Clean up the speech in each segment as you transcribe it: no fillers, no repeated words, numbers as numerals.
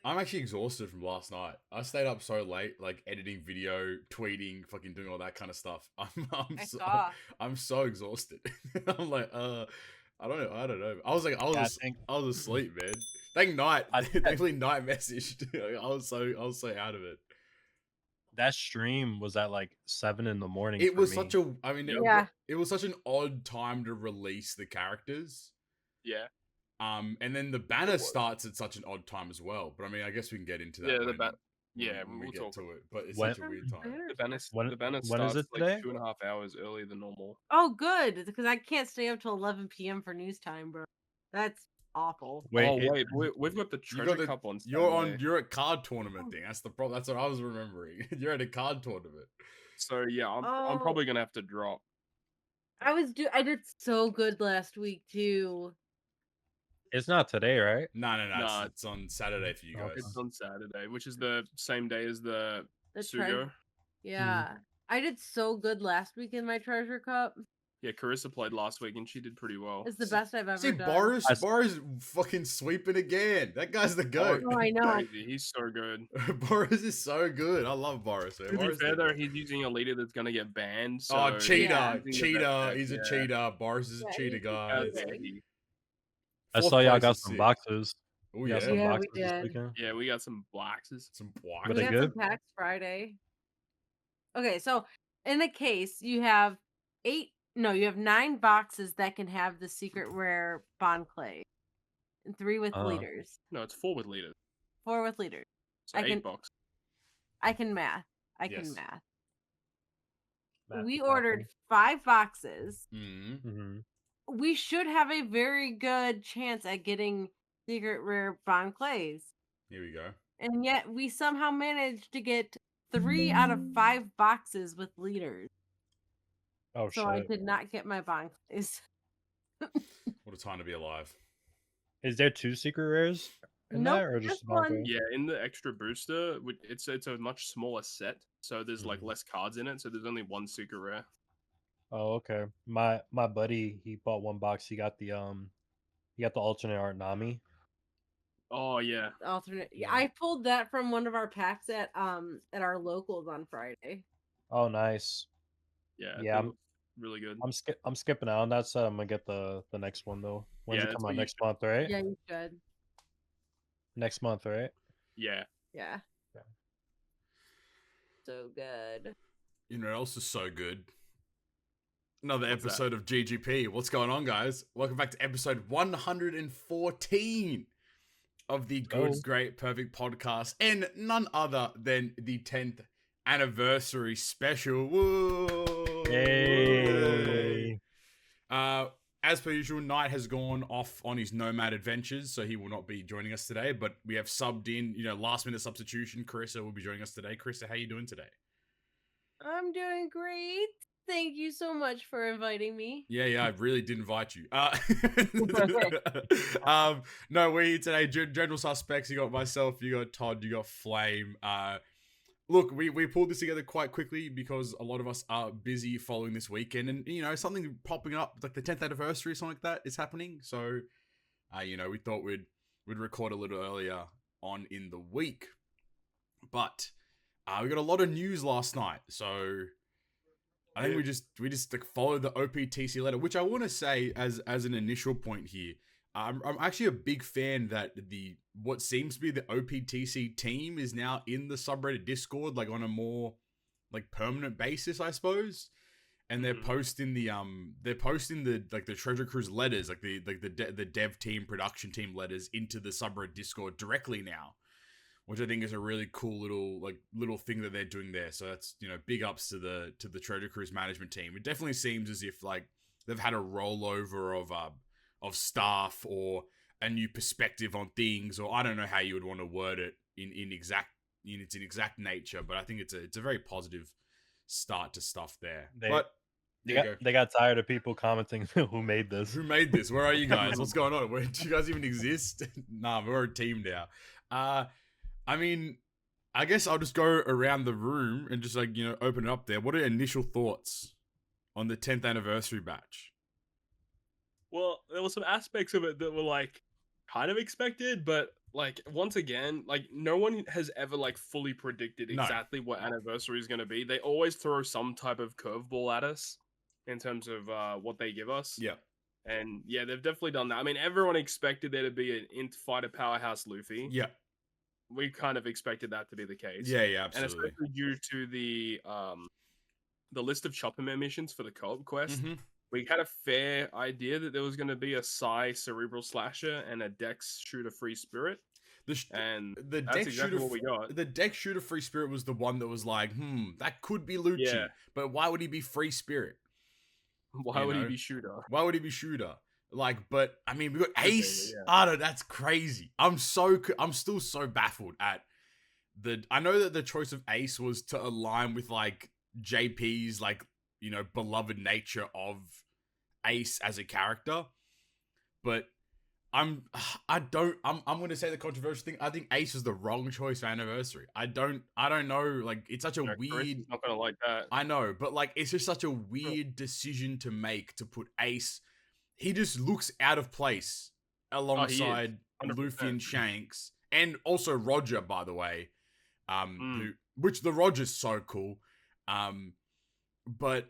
I'm actually exhausted from last night. I stayed up so late, like editing video, tweeting, fucking doing all that kind of stuff. I'm so exhausted. I'm like, I don't know. I was like, I was asleep, man. Thankfully Night messaged. I was so out of it. That stream was at like 7 in the morning. It was me. such a, I mean, it was such an odd time to release the characters. Yeah. And then the banner starts at such an odd time as well. But I mean, I guess we can get into that. When we get to it. But it's When- such a weird time. The banner when is starts it today? like 2.5 hours earlier than normal. Oh, good, because I can't stay up till 11 p.m. for news time, bro. That's awful. We've got the treasure cup on. You're at card tournament thing. That's the problem. That's what I was remembering. You're at a card tournament. So yeah, I'm probably gonna have to drop. I did so good last week too. It's not today, right? No. It's on Saturday for you guys. It's on Saturday, which is the same day as the Sugo. Yeah. I did so good last week in my treasure cup. Yeah, Carissa played last week and she did pretty well. It's the best I've ever See, done. Boris fucking sweeping again. That guy's the goat. Oh, I know. Crazy. He's so good. Boris is so good. I love Boris. Man. To be fair though, he's using a leader that's gonna get banned. So cheater. He's a cheater. Boris is a cheater, guys. I saw y'all got some boxes. Oh yeah, we did. Yeah, we got some boxes. We got some packs Friday. Okay, so in the case, you have 9 boxes that can have the secret rare bond clay, and 3 with leaders. No, it's 4 with leaders. 4 with leaders. So 8 boxes. I can math. We ordered 5 boxes. Mm-hmm. We should have a very good chance at getting secret rare bond clays. Here we go. And yet we somehow managed to get 3 out of 5 boxes with leaders. Oh, so shit. I did not get my bond clays. What a time to be alive. Is there 2 secret rares in that, or just one? Yeah, in the extra booster, it's a much smaller set, so there's like less cards in it, so there's only 1 secret rare. Oh, okay. My buddy, he bought 1 box. He got the alternate art Nami. Oh yeah. Alternate. Yeah, I pulled that from one of our packs at our locals on Friday. Oh, nice. Yeah. I'm really good. I'm skipping out on that set. I'm gonna get the next one though. When's it come out? Next month, right? Yeah, you should. Next month, right? Yeah. Yeah. So good. You know what else is so good? Another episode of GGP. What's going on, guys? Welcome back to episode 114 of the Good, Great, Perfect podcast, and none other than the 10th anniversary special. Woo! Hey! As per usual, Knight has gone off on his nomad adventures, so he will not be joining us today, but we have subbed in, last minute substitution. Carissa will be joining us today. Carissa, how are you doing today? I'm doing great. Thank you so much for inviting me. Yeah, I really did invite you. No, we're here today. General suspects. You got myself, you got Todd, you got Flame. Look, we pulled this together quite quickly because a lot of us are busy following this weekend, and something popping up like the 10th anniversary or something like that is happening. So, we thought we'd record a little earlier on in the week, but we got a lot of news last night, so. I think we just like followed the OPTC letter, which I want to say as an initial point here. I'm actually a big fan that what seems to be the OPTC team is now in the subreddit Discord, like on a more like permanent basis, I suppose. And they're posting the Treasure Cruise letters, like the dev team, production team letters into the subreddit Discord directly now, which I think is a really cool little thing that they're doing there. So that's, big ups to the Treasure Cruise management team. It definitely seems as if like they've had a rollover of staff or a new perspective on things, or I don't know how you would want to word it in its exact nature, but I think it's a very positive start to stuff there. They got tired of people commenting who made this. Who made this? Where are you guys? What's going on? Do you guys even exist? Nah, we're a team now. I mean, I guess I'll just go around the room and just open it up there. What are your initial thoughts on the 10th anniversary batch? Well, there were some aspects of it that were kind of expected, but like once again, like no one has ever like fully predicted No. exactly what anniversary is going to be. They always throw some type of curveball at us in terms of what they give us. Yeah. And yeah, they've definitely done that. I mean, everyone expected there to be an int fighter powerhouse Luffy. Yeah. We kind of expected that to be the case. Yeah, yeah, And absolutely. especially due to the list of Chopper Man missions for the co-op quest, we had a fair idea that there was going to be a Psy cerebral slasher and a Dex shooter free spirit. And the that's Dex exactly shooter, what we got. The Dex shooter free spirit was the one that was like, that could be Lucci, Yeah. but why would he be free spirit? Why would he be shooter? Why would he be shooter? Like, but I mean, we got Ace. Yeah. I don't. That's crazy. I'm still so baffled at I know that the choice of Ace was to align with like JP's like, you know, beloved nature of Ace as a character, but I'm going to say the controversial thing. I think Ace is the wrong choice for anniversary. I don't know. Like, it's such a weird. Not gonna like that. I know, but like, it's just such a weird decision to make to put Ace. He just looks out of place alongside Luffy and Shanks, and also Roger, by the way. Which the Roger's so cool. But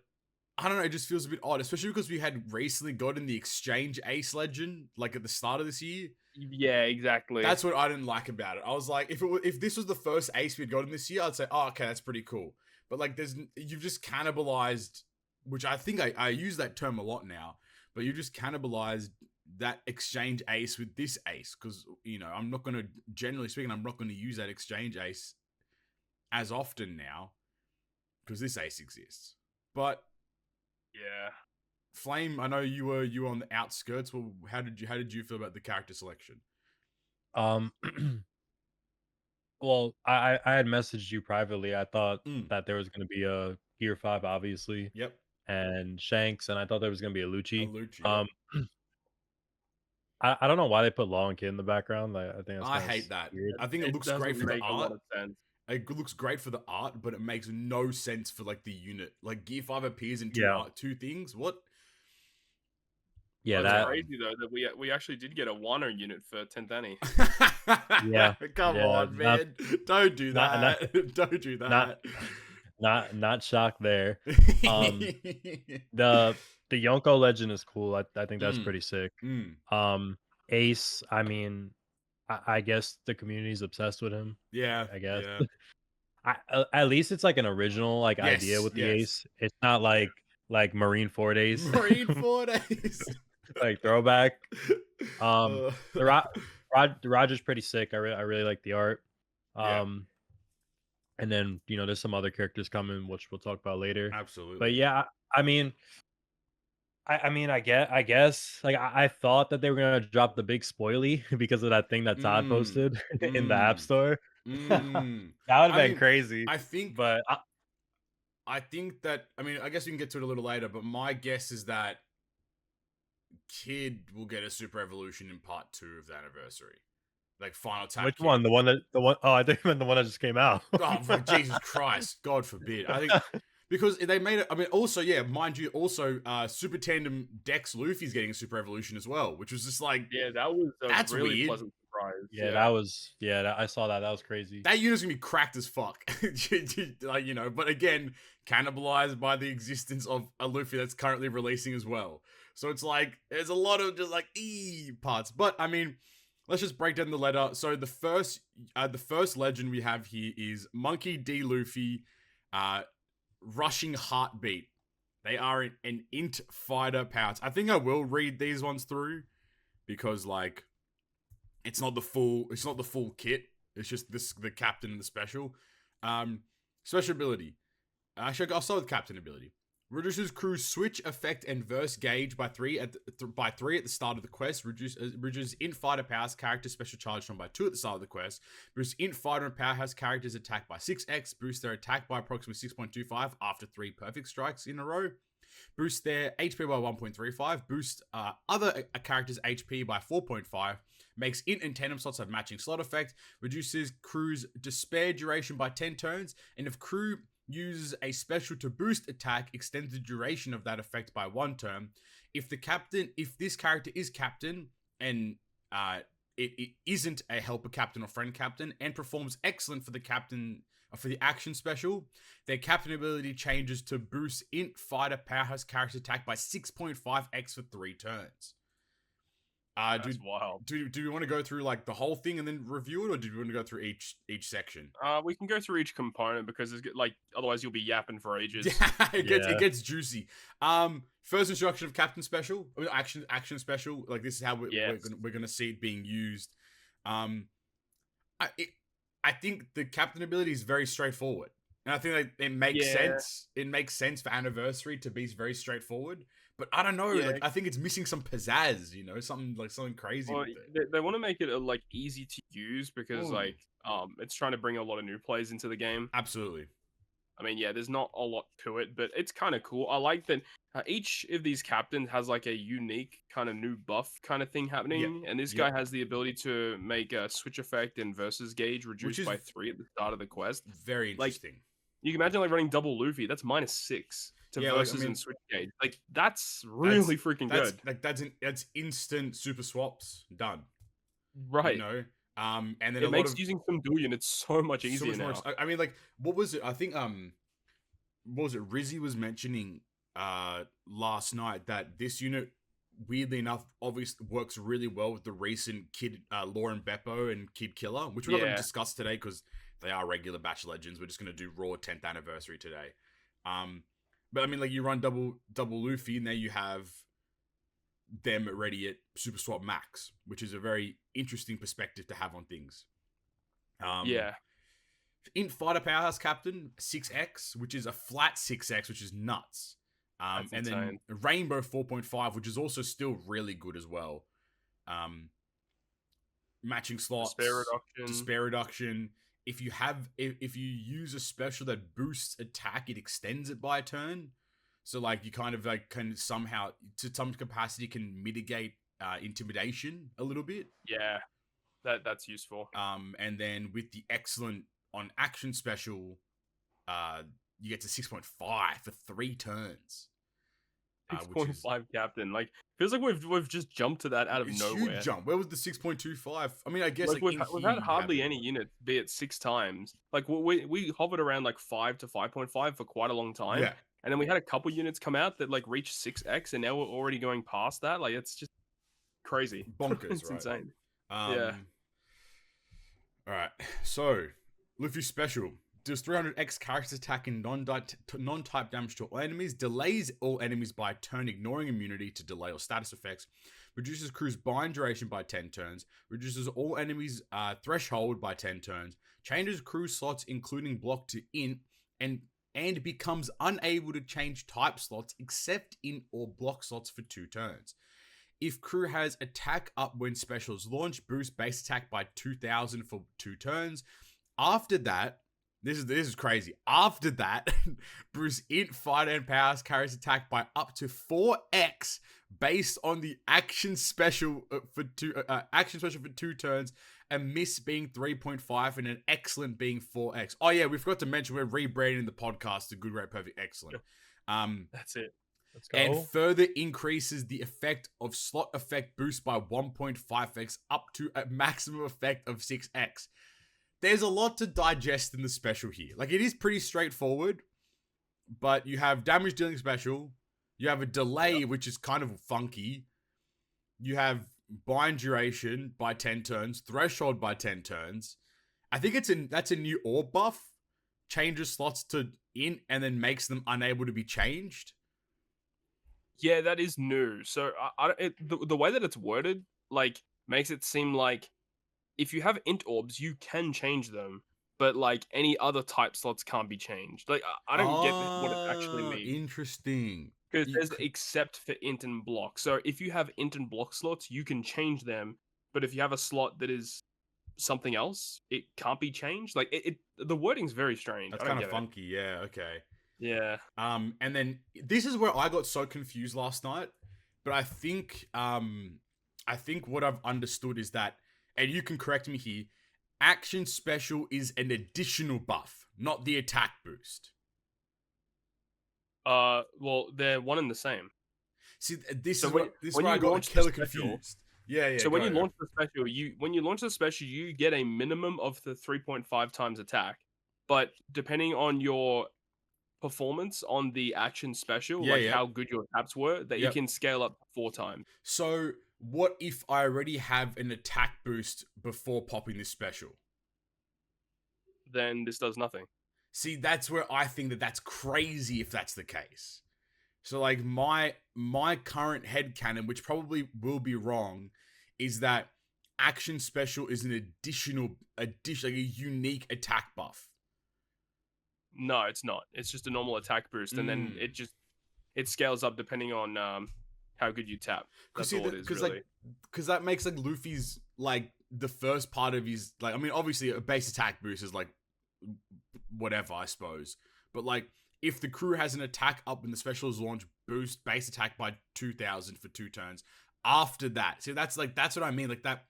I don't know, it just feels a bit odd, especially because we had recently gotten the Exchange Ace Legend, like at the start of this year. Yeah, exactly. That's what I didn't like about it. I was like, if this was the first Ace we'd gotten this year, I'd say, oh, okay, that's pretty cool. But like, you've just cannibalized, which I think I use that term a lot now, but you just cannibalized that Exchange Ace with this Ace, because, you know, generally speaking, I'm not going to use that Exchange Ace as often now, because this Ace exists. But yeah, Flame, I know you were on the outskirts. Well, how did you feel about the character selection? Well, I had messaged you privately. I thought that there was going to be a Gear 5, obviously. Yep. And Shanks, and I thought there was going to be a Lucci. Yep. I don't know why they put Law and Kid in the background. I think I hate that. weird. I think it looks great for the art. Sense. It looks great for the art, but it makes no sense for like the unit. Like Gear 5 appears in two things. What? Yeah, that's crazy though that we actually did get a Wano unit for 10th Annie. Yeah. Come on, man. Don't do that. Don't do that. Not shocked there. The Yonko legend is cool. I think that's pretty sick. Ace, I mean, I guess the community's obsessed with him. Yeah, I guess. Yeah. At least it's like an original idea with the Ace. It's not like Marine 4 Days. Marine 4 Days. Like throwback. The Roger's pretty sick. I really like the art. And then, you know, there's some other characters coming, which we'll talk about later. Absolutely. But yeah, I mean, I guess like I thought that they were gonna drop the big spoily because of that thing that Todd posted in the App Store. That would have been crazy. I think, but I think that, I mean, I guess we can get to it a little later, but my guess is that Kid will get a Super Evolution in part 2 of the anniversary. Like Final Tap. Which one? The one? Oh, I think you meant the one that just came out. Oh, for Jesus Christ! God forbid. I think because they made it. I mean, also, yeah, mind you, also, Super Tandem Dex Luffy's getting a Super Evolution as well, which was just like, that was that's really weird. Pleasant surprise. Yeah, that was. Yeah, I saw that. That was crazy. That unit's gonna be cracked as fuck. Like, you know, but again, cannibalized by the existence of a Luffy that's currently releasing as well. So it's like there's a lot of just like parts. But I mean, let's just break down the letter. So the first legend we have here is Monkey D. Luffy, Rushing Heartbeat. They are an int fighter pouch. I think I will read these ones through because like it's not the full kit. It's just the captain and the special. Special ability. Actually, I'll start with captain ability. Reduces crew's switch effect and verse gauge by 3 at the start of the quest. Reduces int fighter powers character special charge from by 2 at the start of the quest. Boosts int fighter and powerhouse characters attack by 6x. Boosts their attack by approximately 6.25 after 3 perfect strikes in a row. Boosts their HP by 1.35. Boosts other characters' HP by 4.5. Makes int and tandem slots have matching slot effect. Reduces crew's despair duration by 10 turns. And if crew uses a special to boost attack, extends the duration of that effect by 1 turn. If this character is captain and it isn't a helper captain or friend captain and performs excellent for the captain for the action special. Their captain ability changes to boost int fighter powerhouse character attack by 6.5x for 3 turns. That's wild. Do you want to go through like the whole thing and then review it, or do you want to go through each section? We can go through each component because it's like otherwise you'll be yapping for ages. It gets juicy. First instruction of Captain Special, action special. Like this is how we're gonna see it being used. I think the captain ability is very straightforward, and I think like, it makes sense. It makes sense for Anniversary to be very straightforward. But I don't know, like I think it's missing some pizzazz, you know, something crazy with it. They want to make it like easy to use because it's trying to bring a lot of new players into the game. Absolutely. I mean, there's not a lot to it, but it's kind of cool. I like that each of these captains has like a unique kind of new buff kind of thing happening, and this guy has the ability to make a switch effect and versus gauge reduced by 3 at the start of the quest. Very interesting. Like, you can imagine like running double Luffy. That's -6 to versus and switch gauge. Like that's really freaking good. Like that's instant super swaps done. Right. You know. And then it makes using some Duyan it's so much easier now. I mean, like, what was it? I think what was it? Rizzy was mentioning last night that this unit, weirdly enough, obviously works really well with the recent Kid Lauren Beppo and Kid Killer, which we're not going to discuss today because they are regular batch legends. We're just going to do raw 10th anniversary today. But I mean, like, you run double Luffy, and there you have them ready at Super Swap Max, which is a very interesting perspective to have on things. Int Fighter Powerhouse Captain 6x, which is a flat 6x, which is nuts. And then Rainbow 4.5, which is also still really good as well. Matching slots, despair reduction. If you use a special that boosts attack, it extends it by a turn. So like you kind of like can somehow to some capacity can mitigate intimidation a little bit. Yeah, that's useful. And then with the excellent on action special, you get to 6.5 for 3 turns. 6.5 captain, like feels like we've just jumped to that out of nowhere. Huge jump. Where was the 6.25? I mean, I guess like we've had hardly any unit be at 6 times. Like we hovered around like 5 to 5.5 for quite a long time. Yeah. And then we had a couple units come out that like reached 6x, and now we're already going past that. Like it's just crazy, bonkers. It's right? Insane. All right. So Luffy special does 300x character attack and non-type damage to all enemies. Delays all enemies by a turn, ignoring immunity to delay or status effects. Reduces crew's bind duration by 10 turns. Reduces all enemies' threshold by 10 turns. Changes crew slots, including block to int, and becomes unable to change type slots except int or block slots for 2 turns. If crew has attack up when specials launch, boost base attack by 2,000 for 2 turns. After that, this is crazy. After that, boost int fighter and powers carries attack by up to 4x based on the action special for 2 turns. A miss being 3.5 and an excellent being 4x. Oh yeah, we forgot to mention we're rebranding the podcast to Good, Great, Perfect, Excellent. That's it. Let's go. And further increases the effect of slot effect boost by 1.5x up to a maximum effect of 6x. There's a lot to digest in the special here. Like, it is pretty straightforward, but you have damage dealing special. You have a delay, which is kind of funky. You have bind duration by 10 turns, threshold by 10 turns. I think that's a new orb buff. Changes slots to int and then makes them unable to be changed. Yeah, that is new. So the way that it's worded, like, makes it seem like if you have int orbs, you can change them, but like any other type slots can't be changed. Like I don't get what it actually means. Interesting. Because there's except for int and block. So if you have int and block slots, you can change them. But if you have a slot that is something else, it can't be changed. Like the wording's very strange. That's kind of funky. Yeah. Okay. Yeah. And then this is where I got so confused last night. But I think what I've understood is that, and you can correct me here, action special is an additional buff, not the attack boost. Well, they're one and the same. See, this is where I got hella confused. Yeah. So when you launch the special, you get a minimum of the 3.5 times attack. But depending on your performance on the action special, how good your taps were, that you can scale up 4 times. So what if I already have an attack boost before popping this special? Then this does nothing. See, that's where I think that that's crazy if that's the case. So like my current headcanon, which probably will be wrong, is that action special is an addition, like a unique attack buff. No, it's not. It's just a normal attack boost, and then it scales up depending on how good you tap. That's all it is, really. Because that makes like Luffy's like the first part of his like. I mean, obviously a base attack boost is like whatever, I suppose. But like, if the crew has an attack up when the special is launched, boost base attack by 2,000 for 2 turns. After that, see, that's what I mean. Like that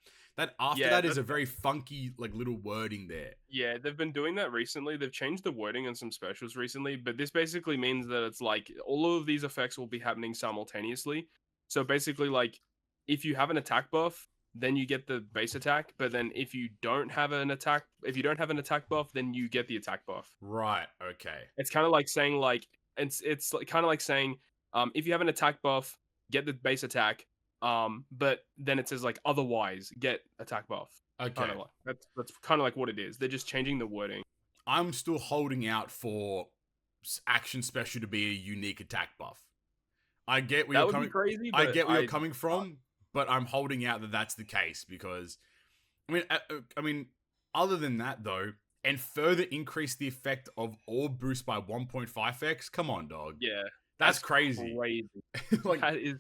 after that is a very funky like little wording there. Yeah, they've been doing that recently. They've changed the wording on some specials recently, but this basically means that it's like all of these effects will be happening simultaneously. So basically, like if you have an attack buff, then you get the base attack. But then if you don't have an attack buff, then you get the attack buff. Right. Okay. It's kind of like saying it's kind of like saying if you have an attack buff, get the base attack. But then it says like otherwise get attack buff. Okay. That's kind of like what it is. They're just changing the wording. I'm still holding out for action special to be a unique attack buff. I get where you're coming. Crazy, I get where you're coming from, but I'm holding out that that's the case because, I mean, other than that though, and further increase the effect of orb boost by 1.5x. Come on, dog. Yeah, that's crazy. Like that is.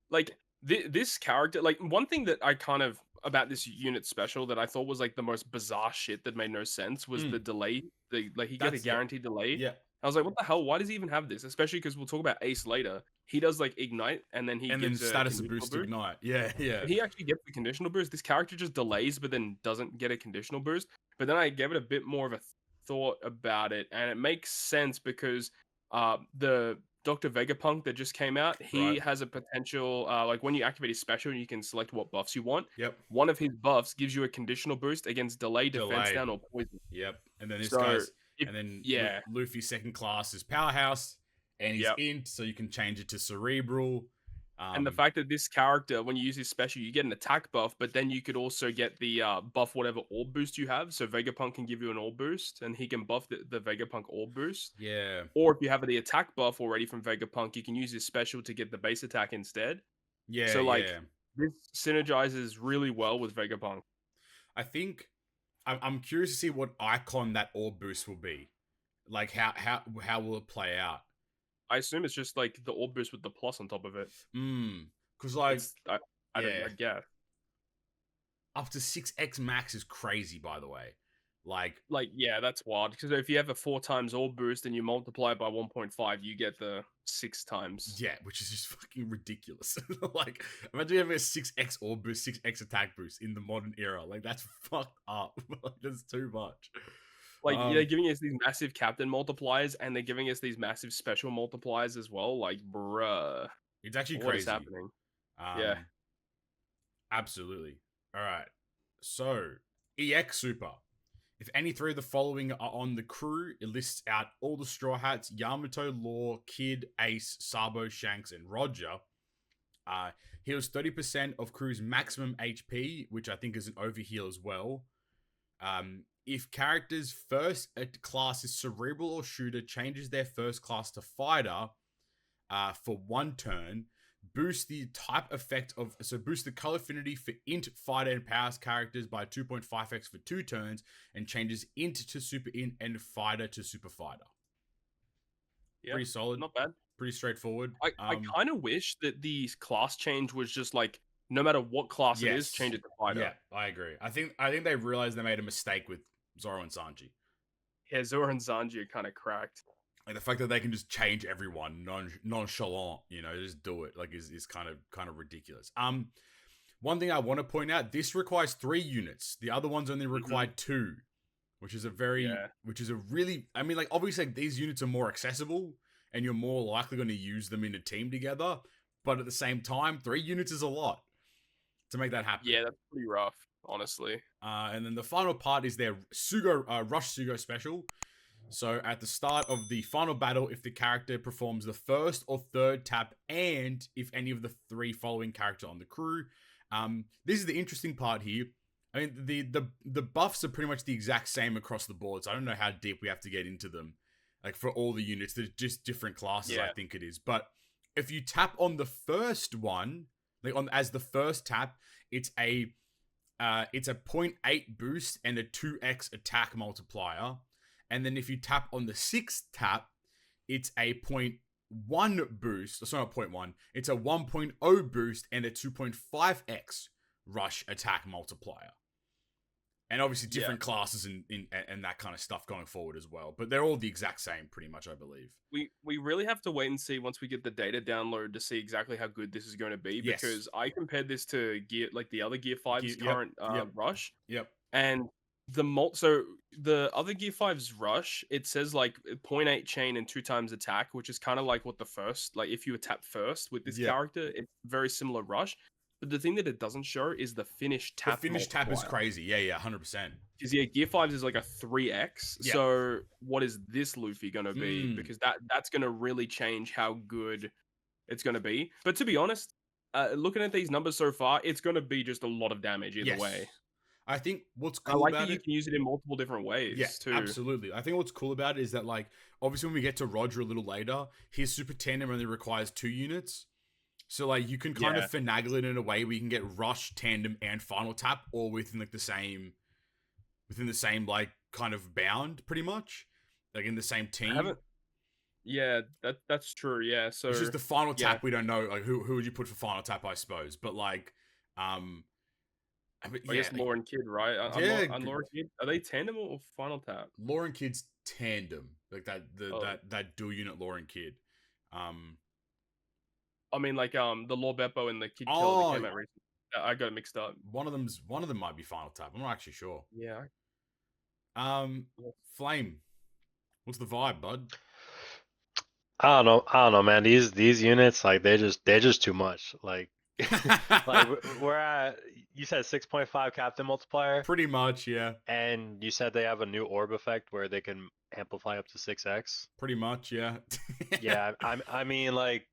Like this character, like one thing that I kind of about this unit special that I thought was like the most bizarre shit that made no sense was the delay. He got a guaranteed delay. Yeah, I was like, what the hell? Why does he even have this? Especially because we'll talk about Ace later. He does like ignite, and then gives status boost ignite. Yeah. But he actually gets the conditional boost. This character just delays, but then doesn't get a conditional boost. But then I gave it a bit more of a thought about it, and it makes sense because the Dr. Vegapunk that just came out, he has a potential, like when you activate his special, you can select what buffs you want. Yep. One of his buffs gives you a conditional boost against delay, defense down, or poison. Yep. And then Luffy's second class is Powerhouse, and he's int, so you can change it to Cerebral. And the fact that this character, when you use his special, you get an attack buff, but then you could also get the buff whatever orb boost you have. So Vegapunk can give you an orb boost, and he can buff the Vegapunk orb boost. Yeah. Or if you have the attack buff already from Vegapunk, you can use his special to get the base attack instead. Yeah. So this synergizes really well with Vegapunk. I think I'm curious to see what icon that orb boost will be. Like how will it play out? I assume it's just like the orb boost with the plus on top of it. Because like I guess up to 6x max is crazy, by the way. Like yeah, that's wild. Because if you have a 4 times orb boost and you multiply it by 1.5, you get the 6 times. Yeah, which is just fucking ridiculous. Like imagine having a 6x orb boost, 6x attack boost in the modern era. Like that's fucked up. Like that's too much. Like they're giving us these massive captain multipliers, and they're giving us these massive special multipliers as well. Like, bruh, it's actually crazy. What is happening? Yeah, absolutely. All right, so EX Super. If any 3 of the following are on the crew, it lists out all the Straw Hats: Yamato, Law, Kid, Ace, Sabo, Shanks, and Roger. Heals 30% of crew's maximum HP, which I think is an overheal as well. If character's first class is Cerebral or Shooter, changes their first class to Fighter for 1 turn, boost the type effect boost the color affinity for Int, Fighter, and Powers characters by 2.5x for 2 turns, and changes Int to Super Int and Fighter to Super Fighter. Yeah, pretty solid. Not bad. Pretty straightforward. I kind of wish that the class change was just like, no matter what class it is, change it to Fighter. Yeah, I agree. I think they realized they made a mistake with Zoro and Sanji. Yeah, Zoro and Sanji are kind of cracked. Like the fact that they can just change everyone nonchalant, just do it. Like is kind of ridiculous. One thing I want to point out: this requires 3 units. The other ones only require 2, which is really. I mean, like obviously these units are more accessible, and you're more likely going to use them in a team together. But at the same time, 3 units is a lot. to make that happen. Yeah, that's pretty rough, honestly. And then the final part is their Rush Sugo special. So at the start of the final battle, if the character performs the first or third tap, and if any of the 3 following character on the crew, this is the interesting part here. I mean, the buffs are pretty much the exact same across the board, so I don't know how deep we have to get into them. Like for all the units, they're just different classes, I think it is. But if you tap on the first one, like as the first tap, it's a 0.8 boost and a 2x attack multiplier. And then if you tap on the 6th tap, it's a 0.1 boost. Sorry, not 0.1. It's a 1.0 boost and a 2.5x rush attack multiplier. And obviously different classes and that kind of stuff going forward as well. But they're all the exact same, pretty much, I believe. We really have to wait and see once we get the data download to see exactly how good this is going to be. Yes. Because I compared this to the other Gear 5's current rush. Yep. And so the other Gear 5's rush, it says like 0.8 chain and 2 times attack, which is kind of like what the first, like if you tap first with this character, it's very similar rush. But the thing that it doesn't show is the finish tap. The finish tap is crazy. Yeah, 100%. Because Gear 5 is like a 3x. Yeah. So what is this Luffy gonna be? Because that's gonna really change how good it's gonna be. But to be honest, looking at these numbers so far, it's gonna be just a lot of damage either way. I think what's I cool like about that you can use it in multiple different ways too. Absolutely. I think what's cool about it is that, like, obviously when we get to Roger a little later, his super tandem only requires 2 units. So like you can kind of finagle it in a way where you can get rush, tandem, and final tap all within like the same like kind of bound, pretty much, like in the same team. Yeah, that's true. Yeah, so it's just the final tap. We don't know like who would you put for final tap, I suppose. But like, I guess Law and Kid, right? Law and Kid, are they tandem or final tap? Law and Kid's tandem, like that dual unit Law and Kid. I mean, like the Law Beppo and the Kid Killer that came out recently. I got it mixed up. One of them might be final tap. I'm not actually sure. Yeah. Flame. What's the vibe, bud? I don't know, man. These units, like they're just too much. Like, like we're at. You said 6.5 captain multiplier. Pretty much, yeah. And you said they have a new orb effect where they can amplify up to 6x. Pretty much, yeah. Yeah, I mean, like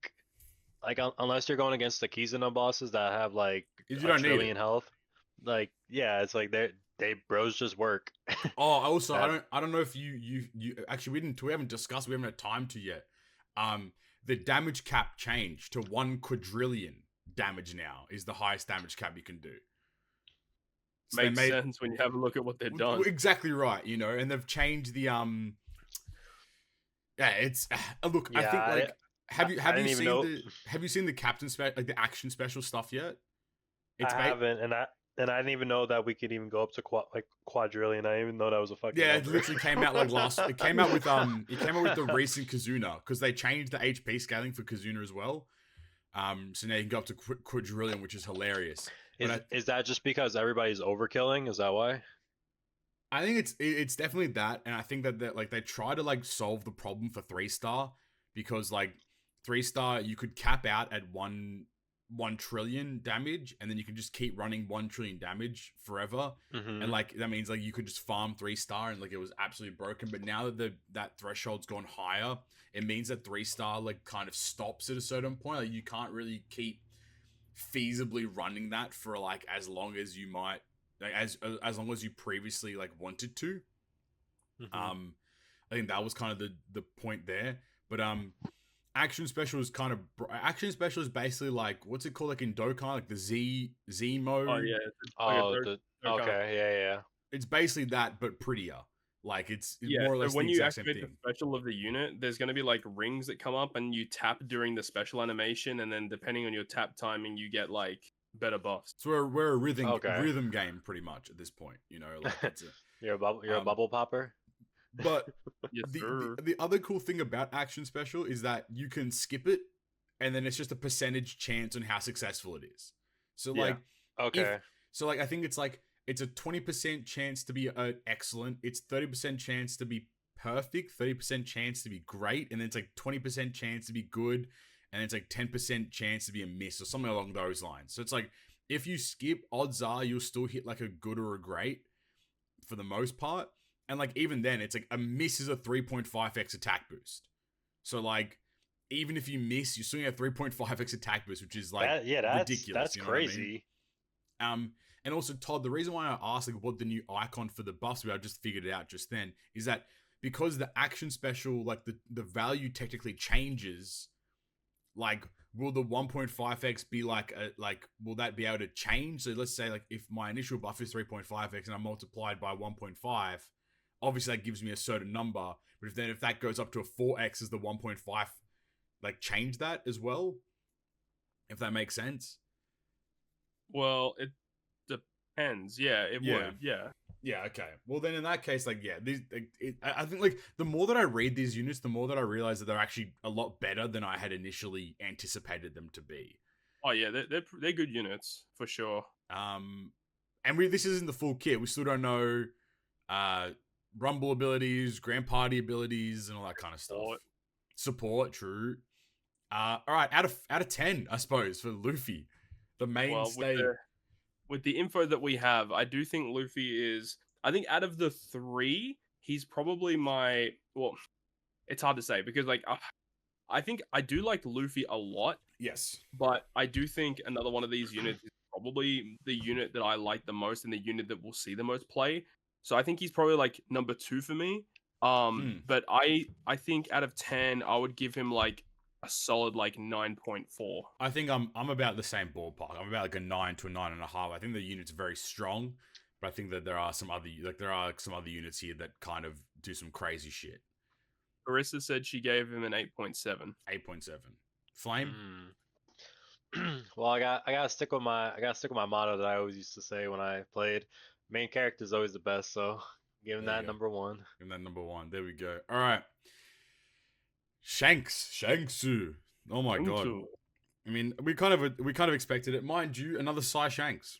unless you're going against the Kisa bosses that have like a trillion health, like it's like they bros just work. Also, I don't know if you actually we haven't discussed, we haven't had time to yet. The damage cap changed to 1 quadrillion damage now is the highest damage cap you can do. So makes sense when you have a look at what they've done. Exactly right, you know, and they've changed the it's look, I think like have you seen the captain like the action special stuff yet? I haven't, and I didn't even know that we could even go up to quadrillion. I didn't even know that was a fucking number. It literally came out like it came out with the recent Kazuna, because they changed the HP scaling for Kazuna as well. So now you can go up to quadrillion, which is hilarious. Is that just because everybody's overkilling? Is that why? I think it's definitely that, and I think that like they try to like solve the problem for 3-star, because like 3-star you could cap out at 1 trillion damage, and then you can just keep running 1 trillion damage forever. And like that means like you could just farm 3-star and like it was absolutely broken. But now that that threshold's gone higher, it means that 3-star like kind of stops at a certain point. Like you can't really keep feasibly running that for like as long as you might, like as long as you previously like wanted to. I think that was kind of the point there. But action special is basically like, what's it called, like in Dokkan, like the Z mode. Yeah. It's basically that, but prettier. Like it's more or less so when the you exact same activate thing. the special of the unit, there's going to be like rings that come up, and you tap during the special animation, and then depending on your tap timing, you get like better buffs. So we're a rhythm game pretty much at this point. You know, like it's you're a bubble popper. But the other cool thing about action special is that you can skip it, and then it's just a percentage chance on how successful it is. So like, I think it's a 20% chance to be excellent. It's 30% chance to be perfect, 30% chance to be great, and then it's like 20% chance to be good, and it's like 10% chance to be a miss or something along those lines. So it's like if you skip, odds are you'll still hit like a good or a great for the most part. And like even then, it's like a miss is a 3.5x attack boost. So like even if you miss, you're still gonna have 3.5x attack boost, which is like ridiculous. That's you know crazy. What I mean? And also Todd, the reason why I asked like what the new icon for the buffs were, I just figured it out just then, is that because the action special, like the value technically changes, like will the 1.5x be like will that be able to change? So let's say like if my initial buff is 3.5x and I multiplied by 1.5, obviously that gives me a certain number. But if that goes up to a 4x, is the 1.5 like change that as well? If that makes sense. Well, it depends. Yeah, it would. Yeah. Yeah, okay. Well, then in that case, like, yeah, I think, like, the more that I read these units, the more that I realize that they're actually a lot better than I had initially anticipated them to be. Oh, yeah, they're good units, for sure. And this isn't the full kit. We still don't know Rumble abilities, Grand Party abilities, and all that kind of stuff. Support, true. All right, out of 10, I suppose, for Luffy, the mainstay. With the info that we have, I do think Luffy is, I think out of the three, he's probably well, it's hard to say because like, I think I do like Luffy a lot. Yes. But I do think another one of these units is probably the unit that I like the most and the unit that we'll see the most play. So I think he's probably like number 2 for me. But I think out of 10, I would give him like a solid like 9.4. I think I'm about the same ballpark. I'm about like a 9 to a 9.5. I think the unit's very strong, but I think that there are some other units here that kind of do some crazy shit. Marissa said she gave him an 8.7. 8.7. Flame. Well, I gotta stick with my motto that I always used to say when I played. Main character is always the best, so give him that number 1. Give him that number 1. There we go. All right. Shanks. Oh my god. I mean, we kind of expected it. Mind you, another Psy Shanks.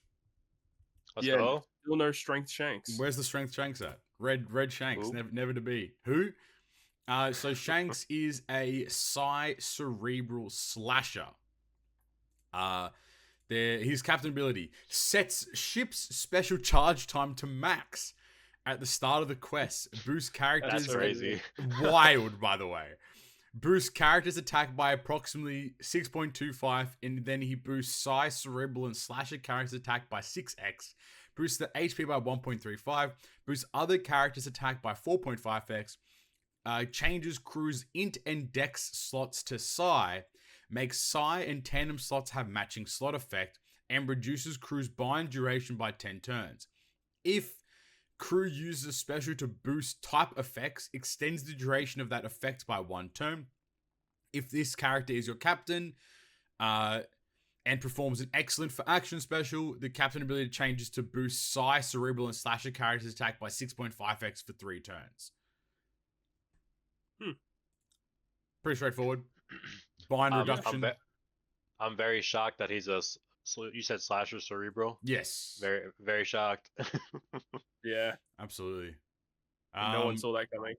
Let's go. Still no strength Shanks. Where's the strength Shanks at? Red Shanks. Never to be. Who? So Shanks is a Psy Cerebral Slasher. His captain ability sets ship's special charge time to max at the start of the quest. Boost characters. That's crazy. Wild, by the way. Boost characters attack by approximately 6.25, and then he boosts Psy, Cerebral, and Slasher characters attack by 6x. Boosts the HP by 1.35. Boosts other characters attack by 4.5x. Changes crew's int and dex slots to Psy. Makes Psy and tandem slots have matching slot effect, and reduces crew's bind duration by 10 turns. If crew uses a special to boost type effects, extends the duration of that effect by 1 turn. If this character is your captain, and performs an excellent for action special, the captain ability changes to boost Psy, Cerebral, and Slasher characters attack by 6.5x for 3 turns. Pretty straightforward. Bind reduction. I'm very shocked that he's you said Slasher Cerebral? Yes. Very, very shocked. Yeah. Absolutely. No one saw that coming.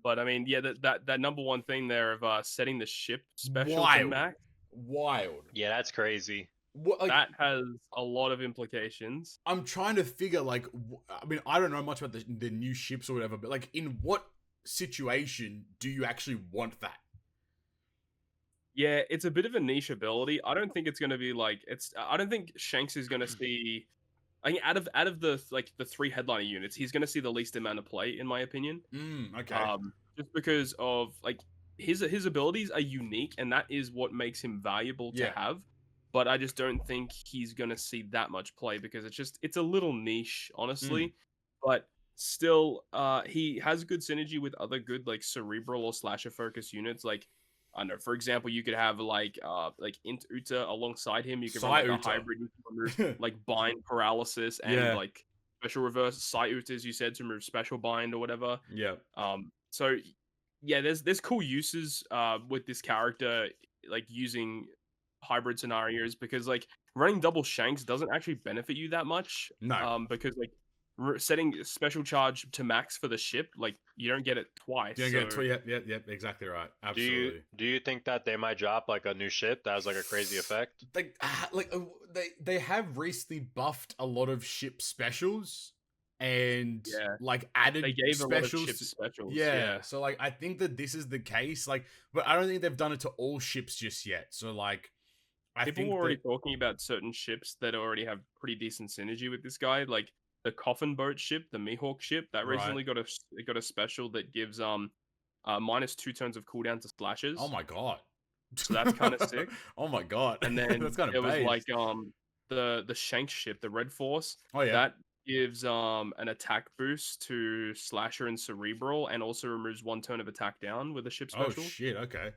But I mean, yeah, that number 1 thing there of setting the ship special to max. Wild. Yeah, that's crazy. That has a lot of implications. I'm trying to figure, like, I mean, I don't know much about the new ships or whatever, but like, in what situation do you actually want that? Yeah, it's a bit of a niche ability. I don't think it's going to be like I don't think Shanks is going to see. I think out of the 3 headliner units, he's going to see the least amount of play, in my opinion. Okay. Just because of like his abilities are unique, and that is what makes him valuable to have. But I just don't think he's going to see that much play because it's a little niche, honestly. But still, he has good synergy with other good like cerebral or slasher focus units. Like, I don't know, for example, you could have like Int Uta alongside him. You could run like a hybrid you can remove like bind paralysis and like special reverse Psy Uta, as you said, to remove special bind or whatever. Yeah. So yeah, there's cool uses with this character, like using hybrid scenarios, because like running double Shanks doesn't actually benefit you that much. No. Because like setting special charge to max for the ship, like you don't get it twice. You don't get it yep, exactly right. Absolutely. Do you think that they might drop like a new ship that has like a crazy effect? They have recently buffed a lot of ship specials and like added they gave specials. A lot of ship specials. Yeah. So like I think that this is the case. Like, but I don't think they've done it to all ships just yet. So like people were already talking about certain ships that already have pretty decent synergy with this guy, like the coffin boat ship, the Mihawk ship, that recently got a special that gives minus 2 turns of cooldown to slashes. Oh my god. So that's kind of sick. Oh my god. And then that's kind of it was like the Shanks ship, the Red Force. Oh yeah. That gives an attack boost to Slasher and Cerebral, and also removes 1 turn of attack down with a ship special. Oh shit, okay.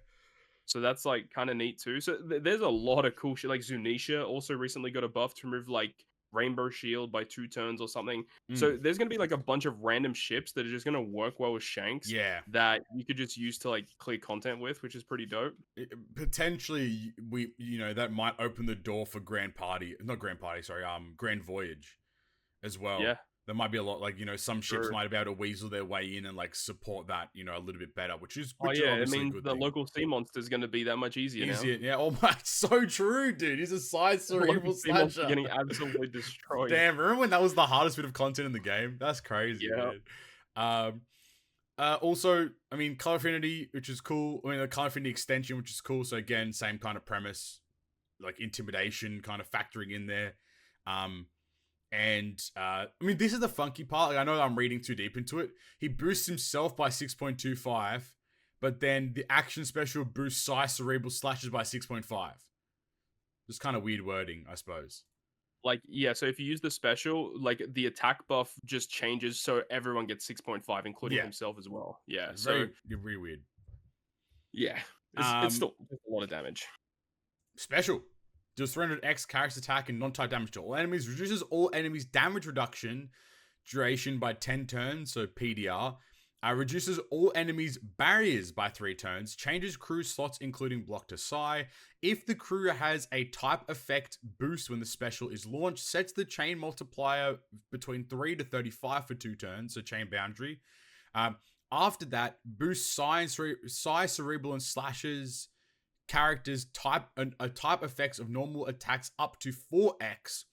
So that's like kind of neat too. So there's a lot of cool shit. Like Zunisha also recently got a buff to remove like Rainbow Shield by 2 turns or something. So there's gonna be like a bunch of random ships that are just gonna work well with Shanks. Yeah. That you could just use to like clear content with, which is pretty dope. Potentially, that might open the door for Grand Voyage, as well. Yeah. There might be a lot, like, some ships might be able to weasel their way in and, like, support that, a little bit better, which is obviously a good the thing. local sea monster is going to be that much easier now. Yeah, oh my, so true, dude. He's a side cerebral slasher. Getting absolutely destroyed. Damn, remember when that was the hardest bit of content in the game? That's crazy, yeah. man. Also, I mean, Color Affinity, which is cool. I mean, the Color Affinity extension, which is cool. So again, same kind of premise, like intimidation kind of factoring in there. And I mean, this is the funky part. Like, I know that I'm reading too deep into it. He boosts himself by 6.25, but then the action special boosts Psy Cerebral Slashes by 6.5. Just kind of weird wording, I suppose. Like, yeah, so if you use the special, like, the attack buff just changes so everyone gets 6.5, including himself as well. Yeah, very weird. Yeah, it's still a lot of damage. Special. Deals 300x character attack and non-type damage to all enemies. Reduces all enemies' damage reduction duration by 10 turns, so PDR. Reduces all enemies' barriers by 3 turns. Changes crew slots, including block to Psy. If the crew has a type effect boost when the special is launched, sets the chain multiplier between 3 to 35 for 2 turns, so chain boundary. After that, boosts Psy, Cerebral, and Slashes characters type effects of normal attacks up to 4x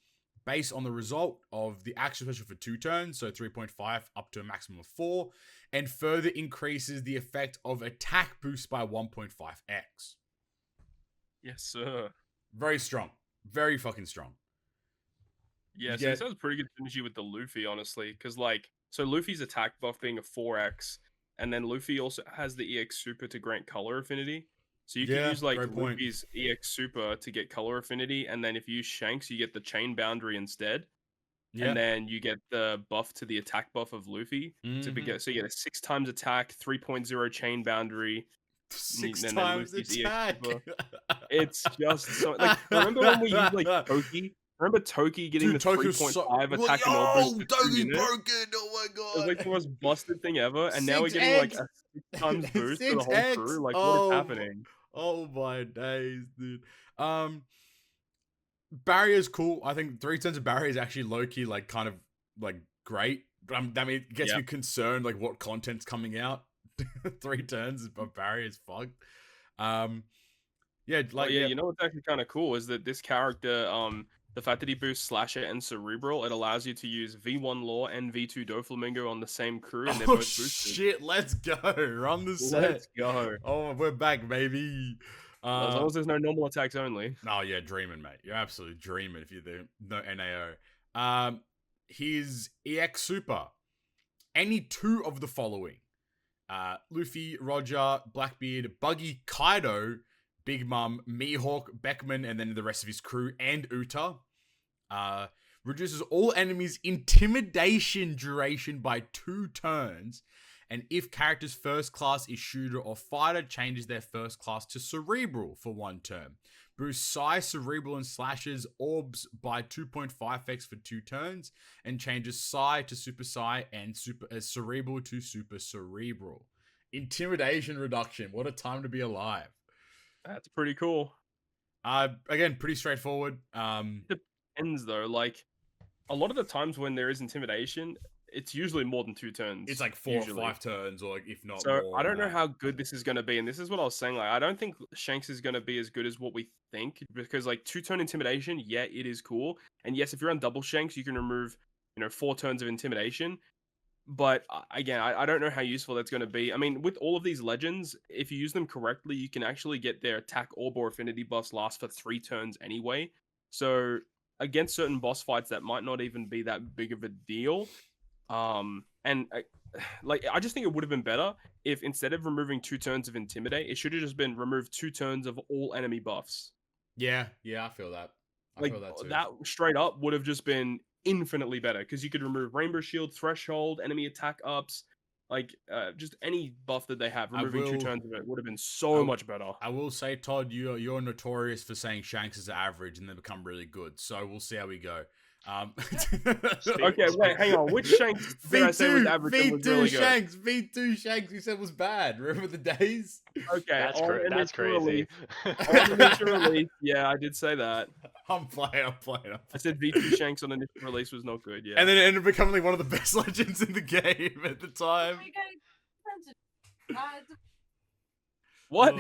based on the result of the action special for 2 turns, so 3.5 up to a maximum of 4, and further increases the effect of attack boost by 1.5x. Yes, sir. Very strong. Very fucking strong. Yeah, so it sounds pretty good synergy with the Luffy, honestly, because so Luffy's attack buff being a 4x, and then Luffy also has the EX Super to grant color affinity. So you can use Luffy's EX Super to get color affinity, and then if you use Shanks, you get the chain boundary instead. Yeah. And then you get the buff to the attack buff of Luffy. So you get a 6 times attack, 3.0 chain boundary. 6 times attack. It's just so remember when we used Toki? Remember Toki getting the 3.5 attack and all boost? Toki's broken! Oh my god! It was the most busted thing ever, and now we're getting a 6 times boost for the whole crew. What is happening? Oh my days, dude. Barrier's cool. I think 3 turns of barrier is actually low-key, kind of great. But I mean, it gets me concerned, what content's coming out. 3 turns of barrier is fucked. You know what's actually kind of cool is that this character, the fact that he boosts Slasher and Cerebral, it allows you to use V1 Law and V2 Doflamingo on the same crew, and they're both boosted. Shit, let's go. Run the set. Let's go. Oh, we're back, baby. As long as there's no normal attacks only. Oh, yeah, dreaming, mate. You're absolutely dreaming if you're no NAO. His EX Super. Any 2 of the following. Luffy, Roger, Blackbeard, Buggy, Kaido, Big Mom, Mihawk, Beckman, and then the rest of his crew, and Uta. Reduces all enemies' intimidation duration by 2 turns. And if character's first class is shooter or fighter, changes their first class to cerebral for 1 turn. Boosts Psy, Cerebral, and Slashes orbs by 2.5x for 2 turns. And changes Psy to Super Psy and Cerebral to Super Cerebral. Intimidation reduction. What a time to be alive. That's pretty cool. Again, pretty straightforward. Depends though. a lot of the times when there is intimidation, it's usually more than 2 turns. It's like 4 or 5 turns, or like, if not so more. I don't know how good this is going to be, and this is what I was saying. Like, I don't think Shanks is going to be as good as what we think, because like 2-turn intimidation, yeah, it is cool, and yes, if you're on double Shanks, you can remove 4 turns of intimidation. But again, I don't know how useful that's going to be. I mean, with all of these legends, if you use them correctly, you can actually get their attack orb or affinity buffs last for 3 turns anyway. So against certain boss fights, that might not even be that big of a deal. And I just think it would have been better if instead of removing 2 turns of intimidate, it should have just been remove 2 turns of all enemy buffs. Yeah, I feel that. I feel that too. That straight up would have just been infinitely better, because you could remove Rainbow Shield, Threshold, enemy attack ups, just any buff that they have. Removing 2 turns of it would have been so much better. I will say, Todd, you're notorious for saying Shanks is average and then become really good. So we'll see how we go. Okay, wait, hang on. Which Shanks did I say was average and was really good? V2 Shanks you said was bad. Remember the days? Okay, that's crazy. On initial release, yeah, I did say that. I'm playing. I said V2 Shanks on initial release was not good, yeah. And then it ended up becoming like one of the best legends in the game at the time. What?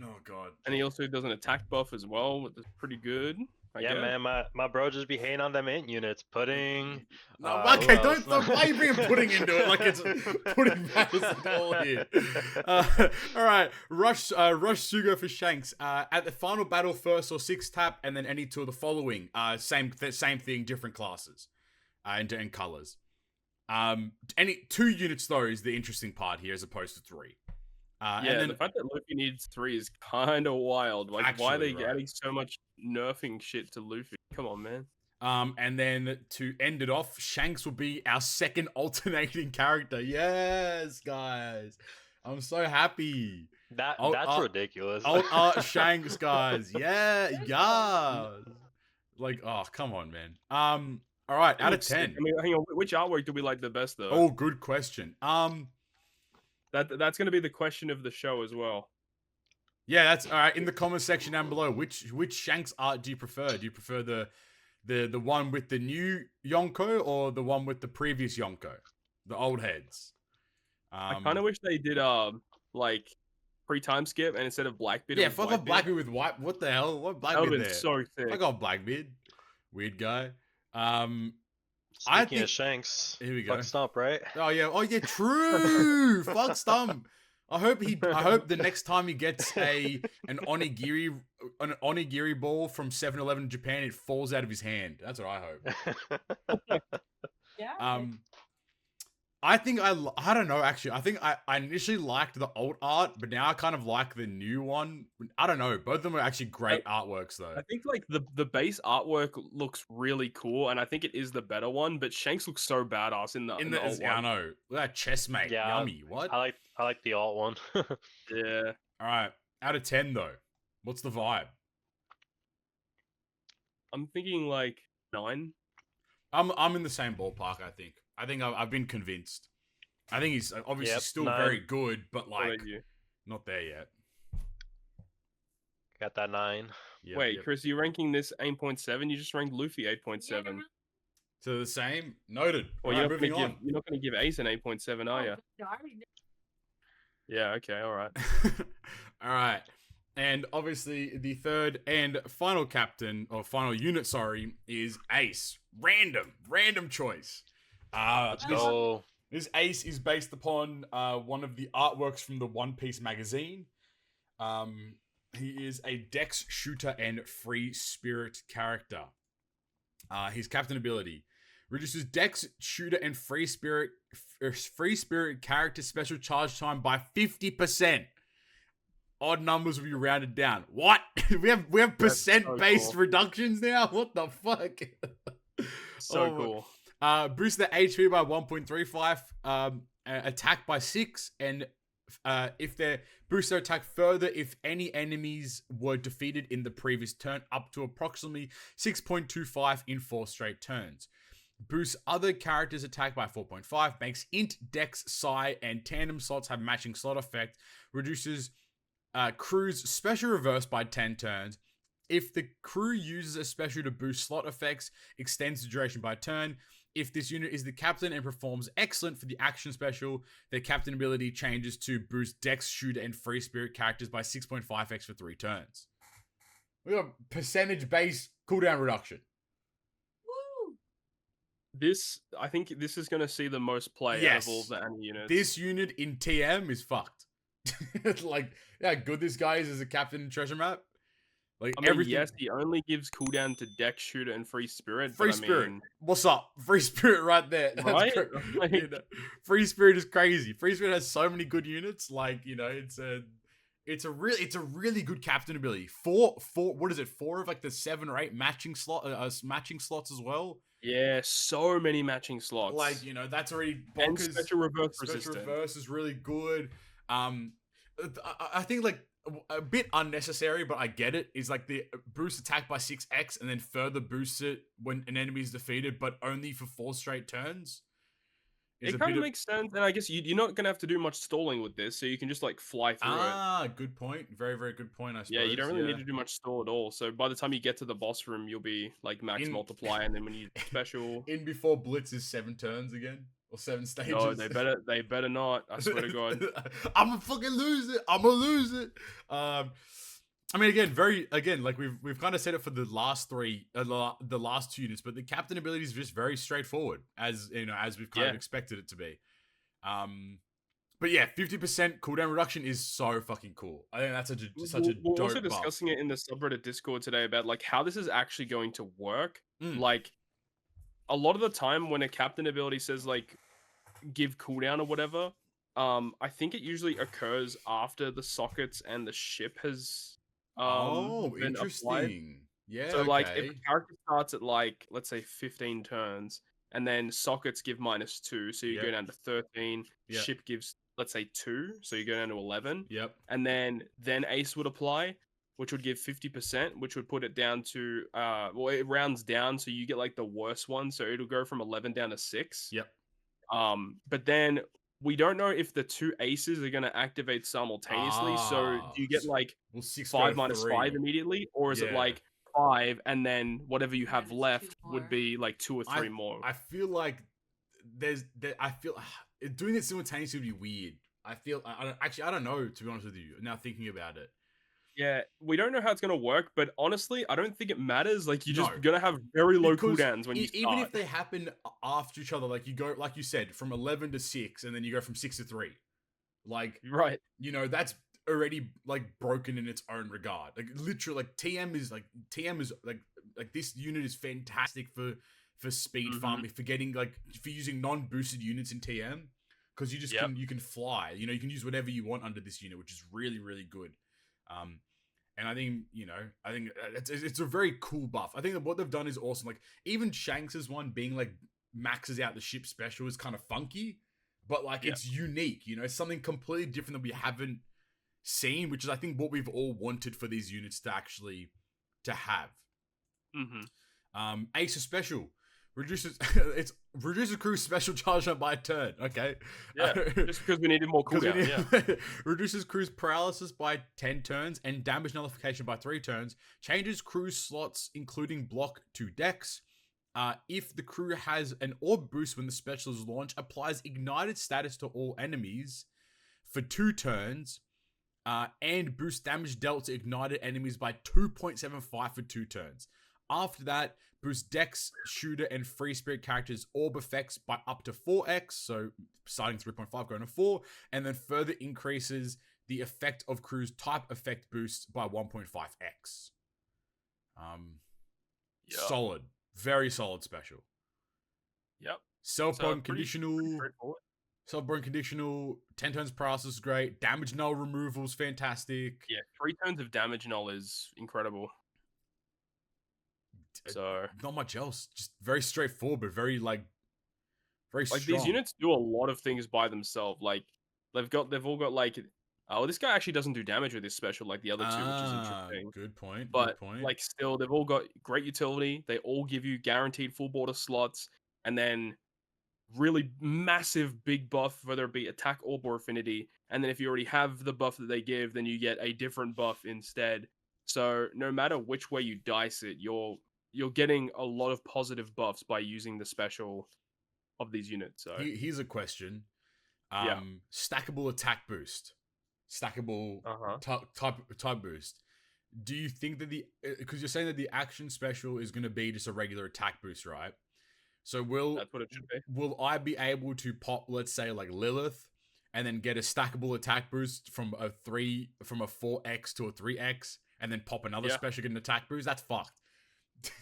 Oh god. And he also does an attack buff as well, which is pretty good. I guess. Man, my bro just be hating on them int units. Pudding. No, okay, don't. Why are you bringing pudding into it like it's pudding matters at all here? All right, Rush Sugo for Shanks. At the final battle, first or 6th tap, and then any 2 of the following. Same thing, different classes, and colors. Any 2 units though is the interesting part here, as opposed to 3. And then, the fact that Luffy needs 3 is kind of wild. Like, why are they adding so much nerfing shit to Luffy? Come on, man. And then to end it off, Shanks will be our 2nd alternating character. Yes, guys. I'm so happy. That's ridiculous. Shanks, guys. Yeah. Like, oh, come on, man. All right, out of 10. I mean, hang on. Which artwork do we like the best, though? Oh, good question. That's going to be the question of the show as well. Yeah, that's all right. In the comment section down below, which Shanks art do you prefer? Do you prefer the one with the new Yonko or the one with the previous Yonko, the old heads? I kind of wish they did like pre-time skip, and instead of Blackbeard, yeah, fuck off Blackbeard with white. What the hell? What Blackbeard there? That would have been so sick. Fuck off Blackbeard, weird guy. Speaking I think, of Shanks, here we go. Fuck Stump, right? Oh yeah, true. Fuck Stump. I hope the next time he gets an onigiri ball from 7-Eleven in Japan, it falls out of his hand. That's what I hope. Yeah. I think I don't know, actually. I think I initially liked the old art, but now I kind of like the new one. I don't know. Both of them are actually great artworks, though. I think like the base artwork looks really cool, and I think it is the better one, but Shanks looks so badass in the old one. I know. Look at that chest, mate. Yeah, yummy. What? I like the alt one. Yeah. All right. Out of 10, though. What's the vibe? I'm thinking like 9. I'm in the same ballpark, I think. I think I've been convinced. I think he's obviously still 9. very good, but like not there yet. Got that 9. Wait, Chris, you're ranking this 8.7? You just ranked Luffy 8.7. So the same? Noted. Well, you're not going to give Ace an 8.7, are you? Yeah, okay, all right. All right. And obviously the third and final captain, or final unit, sorry, is Ace. Random choice. Let's go. This Ace is based upon one of the artworks from the One Piece magazine. He is a dex shooter and free spirit character. His captain ability reduces dex shooter and free spirit character special charge time by 50%. Odd numbers will be rounded down. What? we have percent-based reductions now? What the fuck? So cool. Boost the HP by 1.35, attack by 6, and if they boost their attack further if any enemies were defeated in the previous turn, up to approximately 6.25 in 4 straight turns. Boosts other characters' attack by 4.5, makes int, dex, psi, and tandem slots have matching slot effect, reduces crew's special reverse by 10 turns, if the crew uses a special to boost slot effects, extends the duration by a turn. If this unit is the captain and performs excellent for the action special, their captain ability changes to boost Dex, Shooter, and Free Spirit characters by 6.5x for 3 turns. We got percentage-based cooldown reduction. Woo! I think this is going to see the most play out of all the anime units. This unit in TM is fucked. Like, yeah, good this guy is as a captain in Treasure Map. Like, I mean, everything. yes, he only gives cooldown to Dex, Shooter, and Free Spirit. Free Spirit. What's up? Free Spirit right there. Right? Like, you know, Free Spirit is crazy. Free Spirit has so many good units. Like, you know, it's a really good captain ability. Four what is it? 4 of like the 7 or 8 matching slots as well. Yeah, so many matching slots. Like, you know, that's already bonkers. And special reverse Special resistant. reverse is really good. I think like a bit unnecessary, but I get it. Is like the boost attack by 6x and then further boosts it when an enemy is defeated, but only for 4 straight turns. It kind of makes sense, and I guess you're not gonna have to do much stalling with this, so you can just like fly through it. Good point. Very, very good point. I suppose. Yeah, you don't really need to do much stall at all. So by the time you get to the boss room, you'll be like max multiply, and then when you special in before Blitz is 7 turns again or 7 stages. No, they better not. I swear to God. I'm gonna fucking lose it. I'm gonna lose it. I mean, again, like we've kind of said it for the last 3, the last 2 units, but the captain ability is just very straightforward, as you know, as we've kind of expected it to be. But yeah, 50% cooldown reduction is so fucking cool. I think that's such a We're dope also buff. discussing it in the subreddit Discord today about like how this is actually going to work. Like a lot of the time when a captain ability says like give cooldown or whatever, I think it usually occurs after the sockets and the ship has been interesting. applied. Yeah. So like if a character starts at like let's say 15 turns and then sockets give -2, so you go down to 13, ship gives let's say 2, so you go down to 11. Yep. And then Ace would apply, which would give 50%, which would put it down to well, it rounds down, so you get like the worst one, so it'll go from 11 down to 6. Yep. But then we don't know if the 2 aces are going to activate simultaneously. So do you get like 5 minus 5 immediately, or is it like 5 and then whatever you have left would be like 2 or 3 more? I feel like I feel doing it simultaneously would be weird. I don't know, to be honest with you. Now thinking about it. Yeah, we don't know how it's going to work, but honestly, I don't think it matters. Like, you're just going to have very low cooldowns when you start. Even if they happen after each other, like you go, like you said, from 11 to 6, and then you go from 6 to 3. Like, right. You know, that's already like broken in its own regard. Like literally, like TM is like this unit is fantastic for speed farming, for getting like for using non-boosted units in TM, because you just you can fly. You know, you can use whatever you want under this unit, which is really, really good. And I think, you know, it's a very cool buff. I think that what they've done is awesome. Like, even Shanks's one being like maxes out the ship special is kind of funky, but like it's unique, you know, it's something completely different that we haven't seen, which is I think what we've all wanted for these units to actually to have. Ace is special. Reduces crew special charge up by a turn. Okay. Yeah, just because we needed more cooldown. Reduces crew's paralysis by 10 turns and damage nullification by 3 turns. Changes crew's slots, including block, to dex. If the crew has an orb boost when the special is launched, applies ignited status to all enemies for 2 turns. And boosts damage dealt to ignited enemies by 2.75 for 2 turns. After that, boost Dex, Shooter, and Free Spirit characters' orb effects by up to 4x, so starting 3.5 going to 4, and then further increases the effect of crew's type effect boost by 1.5x. Solid. Very solid special. Yep. Self-burn conditional. Self-burn conditional. 10 turns paralysis is great. Damage null removal is fantastic. Yeah, 3 turns of damage null is incredible. So not much else, just very straightforward, but very very strong. These units do a lot of things by themselves. Like they've all got like, oh, this guy actually doesn't do damage with this special like the other 2, which is interesting. Good point. But like still, they've all got great utility. They all give you guaranteed full border slots, and then really massive big buff, whether it be attack, orb, or affinity. And then if you already have the buff that they give, then you get a different buff instead. So no matter which way you dice it, you're getting a lot of positive buffs by using the special of these units. So Here's a question. Yeah. Stackable attack boost. Stackable type boost. Do you think that because you're saying that the action special is going to be just a regular attack boost, right? So that's what it should be. Will I be able to pop, let's say, like Lilith, and then get a stackable attack boost from a 4x to a 3x, and then pop another special, get an attack boost? That's fucked.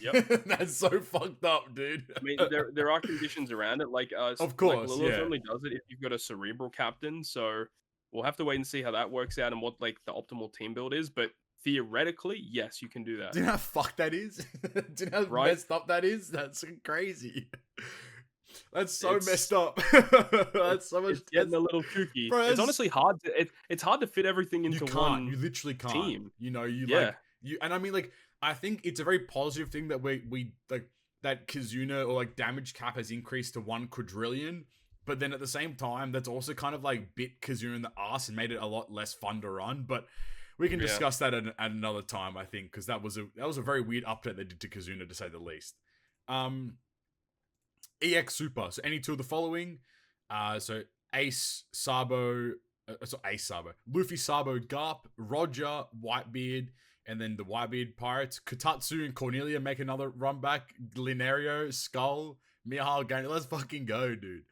Yep. That's so fucked up, dude. I mean, there are conditions around it. Like, of course, like Lilith only does it if you've got a cerebral captain. So we'll have to wait and see how that works out and what like the optimal team build is. But theoretically, yes, you can do that. Do you know how fucked that is? Do you know how messed up that is? That's crazy. That's so messed up. That's so much. It's getting a little kooky. Bro, it's honestly hard. It's hard to fit everything into one. You literally can't. Team. You know, and I mean, like, I think it's a very positive thing that we like that Kizuna or like damage cap has increased to 1 quadrillion. But then at the same time, that's also kind of like bit Kizuna in the ass and made it a lot less fun to run. But we can discuss that at another time, I think, because that was a very weird update they did to Kizuna, to say the least. EX Super. So any two of the following. So Ace, Sabo, Luffy, Sabo, Garp, Roger, Whitebeard, and then the Whitebeard Pirates. Kotatsu and Cornelia make another run back. Lineario, Skull, Mihal, Gane. Let's fucking go, dude.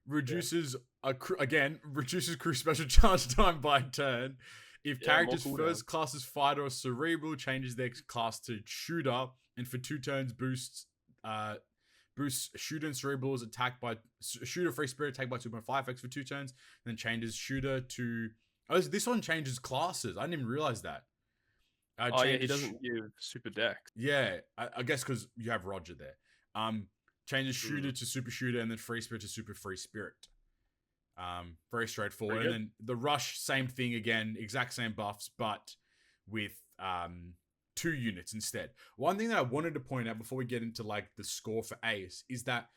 Reduces crew special charge time by turn. If character's first class is fighter or cerebral, changes their class to shooter, and for 2 turns boosts shooter and cerebral's attack by shooter free spirit attack by 2.5x for 2 turns, then changes shooter to this one changes classes. I didn't even realize that. He doesn't give super dex. Yeah, I guess because you have Roger there. Changes shooter to super shooter, and then free spirit to super free spirit. Very straightforward. And then the rush, same thing again, exact same buffs, but with 2 units instead. One thing that I wanted to point out before we get into like the score for Ace is that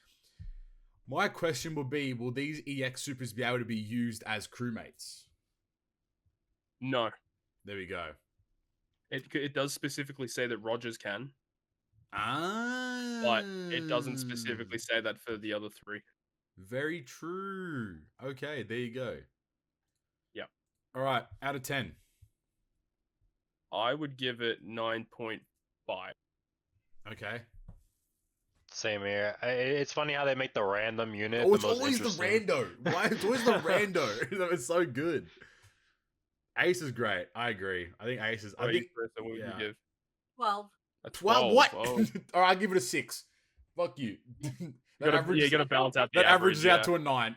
my question will be: will these EX supers be able to be used as crewmates? No. There we go. It does specifically say that Rogers can. But it doesn't specifically say that for the other 3. Very true. Okay, there you go. Yeah. All right, out of 10. I would give it 9.5. Okay. Same here. It's funny how they make the random unit. Oh, it's always the rando. Why? It's always the rando. It's so good. Ace is great. I agree. I think Ace is. What would you give? 12. 12. What? Oh. All right, I'll give it a 6. Fuck you. You gotta balance out the that averages out to a 9.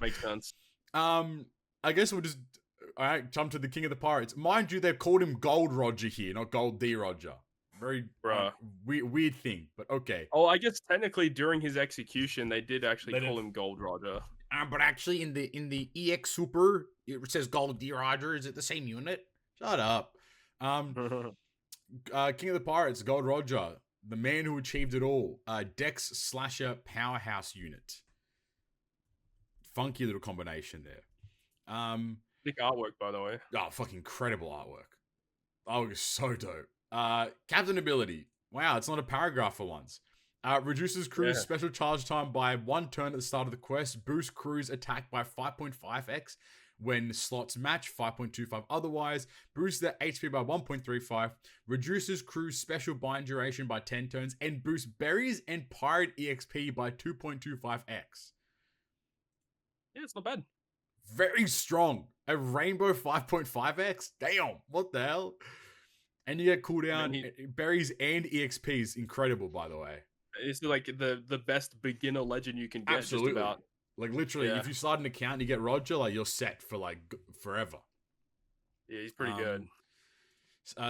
Makes sense. I guess we'll just jump to the King of the Pirates. Mind you, they've called him Gold Roger here, not Gold D Roger. Very weird thing, but okay. Oh, I guess technically during his execution, they did actually call him Gold Roger. But actually, in the EX Super, it says Gold D Roger. Is it the same unit? Shut up. King of the Pirates, Gold Roger, the man who achieved it all. Dex Slasher Powerhouse unit. Funky little combination there. Big artwork, by the way. Oh, fucking incredible artwork. Oh, it's so dope. Captain ability. Wow, it's not a paragraph for once. Reduces crew's special charge time by 1 turn at the start of the quest. Boosts crew's attack by 5.5x when slots match, 5.25 otherwise. Boosts their HP by 1.35. Reduces crew's special bind duration by 10 turns. And boosts berries and pirate EXP by 2.25x. Yeah, it's not bad. Very strong. A rainbow 5.5x? Damn, what the hell? And you get cooldown, berries and EXPs. Incredible, by the way. It's like the best beginner legend you can get. Absolutely. Just about. Like literally, if you start an account and you get Roger, like you're set for like forever. Yeah, he's pretty good.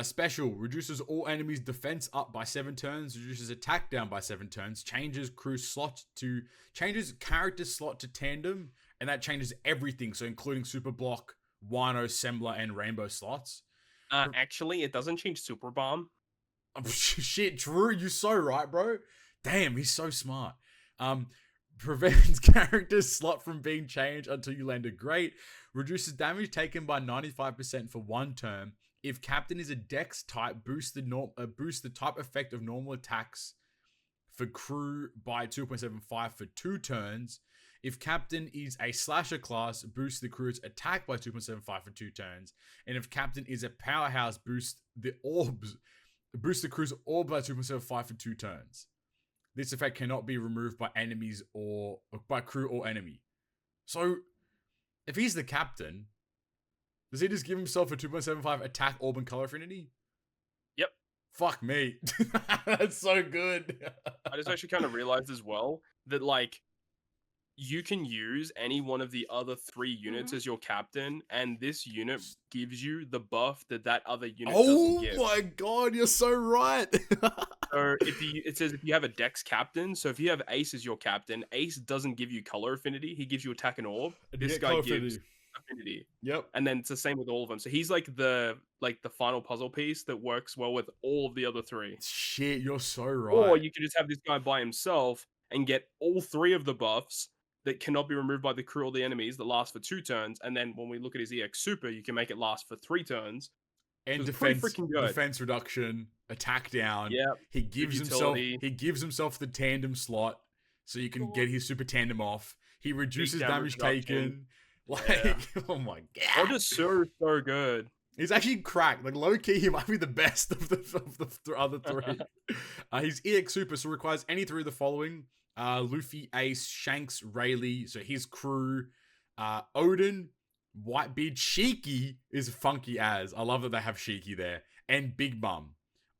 Special reduces all enemies' defense up by 7 turns, reduces attack down by 7 turns, changes character slot to tandem, and that changes everything. So including super block, Wino, Sembler, and Rainbow slots. Actually, it doesn't change super bomb. Oh, shit, Drew, you're so right, bro. Damn, he's so smart. Prevents character slot from being changed until you land a great. Reduces damage taken by 95% for 1 turn. If Captain is a Dex type, boost the type effect of normal attacks for crew by 2.75 for 2 turns. If Captain is a Slasher class, boost the crew's attack by 2.75 for 2 turns. And if Captain is a Powerhouse, boost the crew's orb by 2.75 for 2 turns. This effect cannot be removed by enemies or by crew or enemy. So, if he's the Captain, does he just give himself a 2.75 attack, orb, and color affinity? Yep. Fuck me. That's so good. I just actually kind of realized as well that, like, you can use any one of the other 3 units as your captain, and this unit gives you the buff that other unit doesn't give. Oh my god, you're so right. So it says if you have a Dex captain, so if you have Ace as your captain, Ace doesn't give you color affinity, he gives you attack and orb. This guy gives affinity. Yep. And then it's the same with all of them. So he's like the final puzzle piece that works well with all of the other 3. Shit, you're so right. Or you could just have this guy by himself and get all 3 of the buffs that cannot be removed by the crew or the enemies that last for 2 turns. And then when we look at his EX Super, you can make it last for 3 turns. And So defense reduction, attack down. Yeah. He gives himself the tandem slot so you can get his super tandem off. He reduces damage taken. Like, oh my god. Or just so good. He's actually cracked. Like, low key, he might be the best of the other 3. His EX Super so requires any 3 of the following: Luffy, Ace, Shanks, Rayleigh, so his crew, Odin, Whitebeard, Shiki is funky as. I love that they have Shiki there, and Big Mom.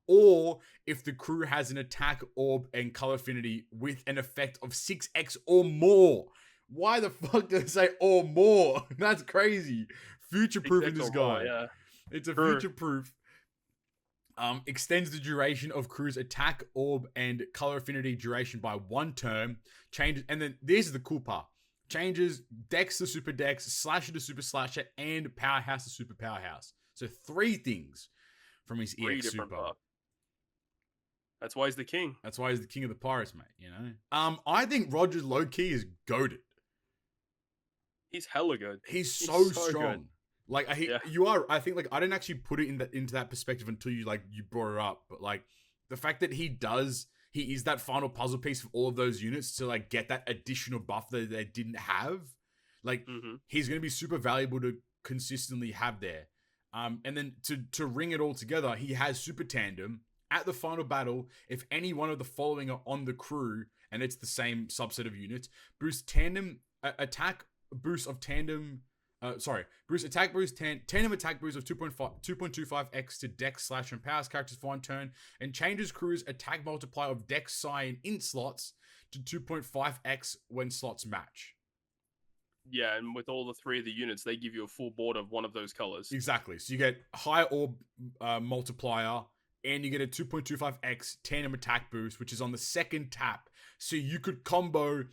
Or if the crew has an attack, orb, and color affinity with an effect of 6x or more. Why the fuck did it say or more? That's crazy. Future-proofing this guy. Yeah. It's a future-proof. Extends the duration of crew's attack, orb, and color affinity duration by 1 turn. Changes, and then this is the cool part. Changes Dex to Super Dex, Slasher to Super Slasher, and Powerhouse to Super Powerhouse. So 3 things from his EX Super. That's why he's the king. That's why he's the king of the pirates, mate. You know. I think Roger low-key is goated. He's hella good. He's so strong. Good. Like you are. I think like I didn't actually put it into that perspective until you brought it up. But like the fact that he is that final puzzle piece of all of those units to like get that additional buff that they didn't have. Like he's going to be super valuable to consistently have there. And then to ring it all together, he has Super Tandem at the final battle. If any one of the following are on the crew, and it's the same subset of units, boost tandem attack boost of tandem. Boost attack boost, tandem attack boost of 2.25x to Dex, Slash, and Powers characters for 1 turn, and changes crew's attack multiplier of Dex, Psi, and Int slots to 2.5x when slots match. Yeah, and with all the 3 of the units, they give you a full board of one of those colors. Exactly. So you get high orb multiplier, and you get a 2.25x tandem attack boost, which is on the 2nd tap. So you could combo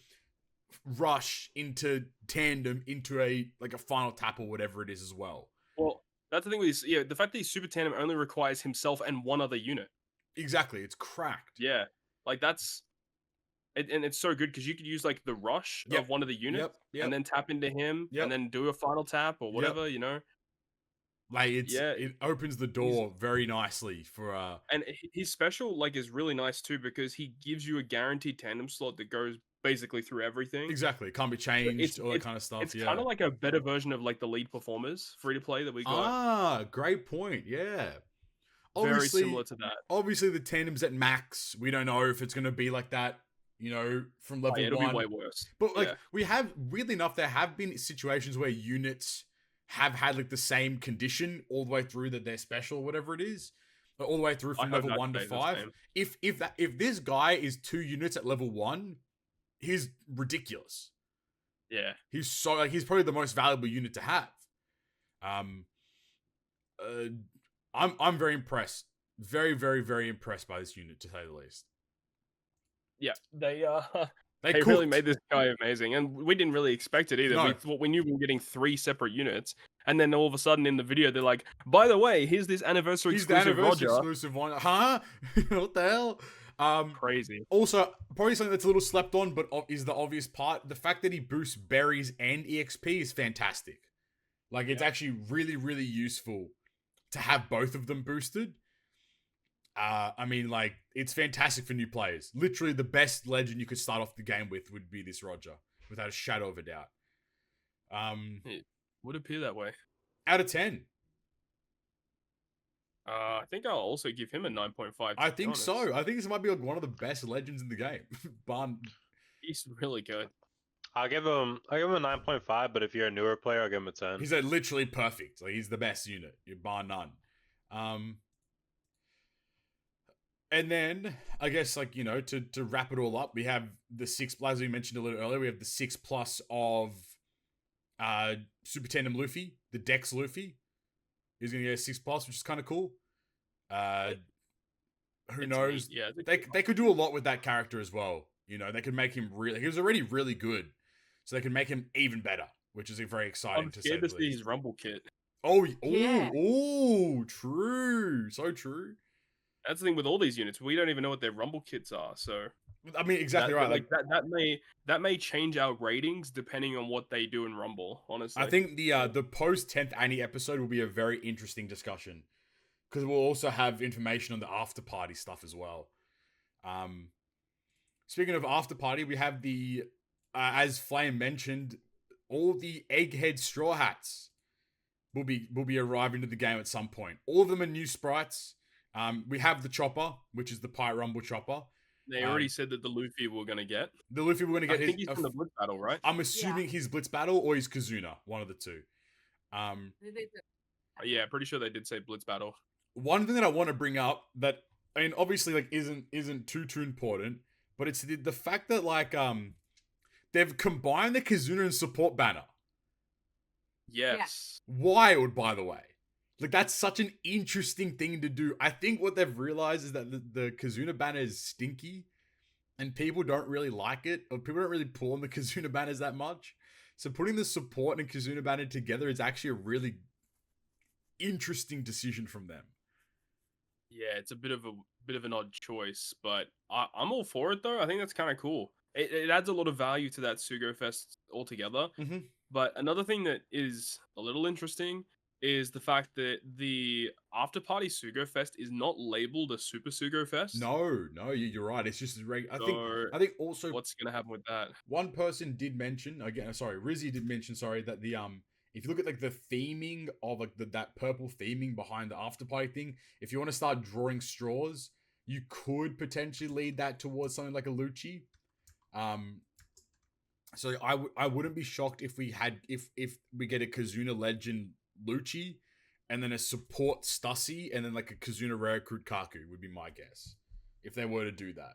rush into tandem into a final tap or whatever it is as well. Well, that's the thing with the fact that he's super tandem only requires himself and 1 other unit. Exactly, it's cracked. Yeah, like that's and it's so good because you could use like the rush of one of the units and then tap into him and then do a final tap or whatever, you know. Like it opens the door very nicely for and his special like is really nice too because he gives you a guaranteed tandem slot that goes basically through everything. Exactly. It can't be changed, all that kind of stuff. It's kind of like a better version of like the lead performers free to play that we got. Ah, great point. Yeah. Very similar to that. Obviously the tandem's at max. We don't know if it's gonna be like that, you know, from level 1. It'll be way worse. But like we have, weirdly enough, there have been situations where units have had like the same condition all the way through their special, whatever it is. All the way through from level 1 to 5. If this guy is 2 units at level 1, he's ridiculous. Yeah. He's probably the most valuable unit to have. I'm very impressed. Very, very, very impressed by this unit, to say the least. Yeah, they really made this guy amazing, and we didn't really expect it either. No. We knew we were getting 3 separate units, and then all of a sudden in the video they're like, "By the way, here's this anniversary exclusive Roger." Exclusive one, huh? What the hell? Crazy. Also, probably something that's a little slept on, but is the obvious part. The fact that he boosts berries and EXP is fantastic. Like, it's actually really, really useful to have both of them boosted. I mean, like, it's fantastic for new players. Literally, the best legend you could start off the game with would be this Roger, without a shadow of a doubt. It would appear that way. Out of 10. I think I'll also give him a 9.5. I think so. I think this might be like one of the best legends in the game. He's really good. I'll give him a 9.5, but if you're a newer player, I'll give him a 10. He's like literally perfect. Like, he's the best unit, bar none. And then I guess, like, you know, to wrap it all up, we have the 6, as we mentioned a little earlier, we have the 6+ of Super Tandem Luffy, the Dex Luffy. He's gonna get a 6+, which is kind of cool. Who knows? Yeah, they could do a lot with that character as well. You know, they could make him he was already really good, so they can make him even better, which is very exciting to say. I'm scared to see his Rumble kit. Oh, true, so true. That's the thing with all these units. We don't even know what their Rumble kits are. So I mean, exactly right. Like that may change our ratings depending on what they do in Rumble. Honestly, I think the post 10th Annie episode will be a very interesting discussion, because we'll also have information on the after party stuff as well. Speaking of after party, we have the as Flame mentioned, all the Egghead Straw Hats will be arriving to the game at some point. All of them are new sprites. We have the Chopper, which is the Pirate Rumble Chopper. They already said that the Luffy we're going to get. The Luffy we're going to get. I think he's from the Blitz Battle, right? I'm assuming he's Blitz Battle or he's Kazuna, one of the two. Yeah, pretty sure they did say Blitz Battle. One thing that I want to bring up that, I mean, obviously, like, isn't too important, but it's the fact that, like, they've combined the Kazuna and support banner. Yes. Wild, by the way. Like, that's such an interesting thing to do. I think what they've realized is that the Kazuna banner is stinky, and people don't really like it, or people don't really pull on the Kazuna banners that much. So putting the support and Kazuna banner together is actually a really interesting decision from them. Yeah, it's a bit of an odd choice, but I'm all for it though. I think that's kind of cool. It adds a lot of value to that Sugo Fest altogether. Mm-hmm. But another thing that is a little interesting is the fact that the After Party Sugo Fest is not labeled a Super Sugo Fest. No, you're right. It's just I think also what's gonna happen with that? One person did mention again. Sorry, Rizzy did mention. Sorry, that the if you look at like the theming of like that purple theming behind the After Party thing, if you want to start drawing straws, you could potentially lead that towards something like a Lucci. So I wouldn't be shocked if we get a Kazuna Legend Lucci, and then a support Stussy, and then like a Kazuna Rare Recruit Kaku would be my guess, if they were to do that.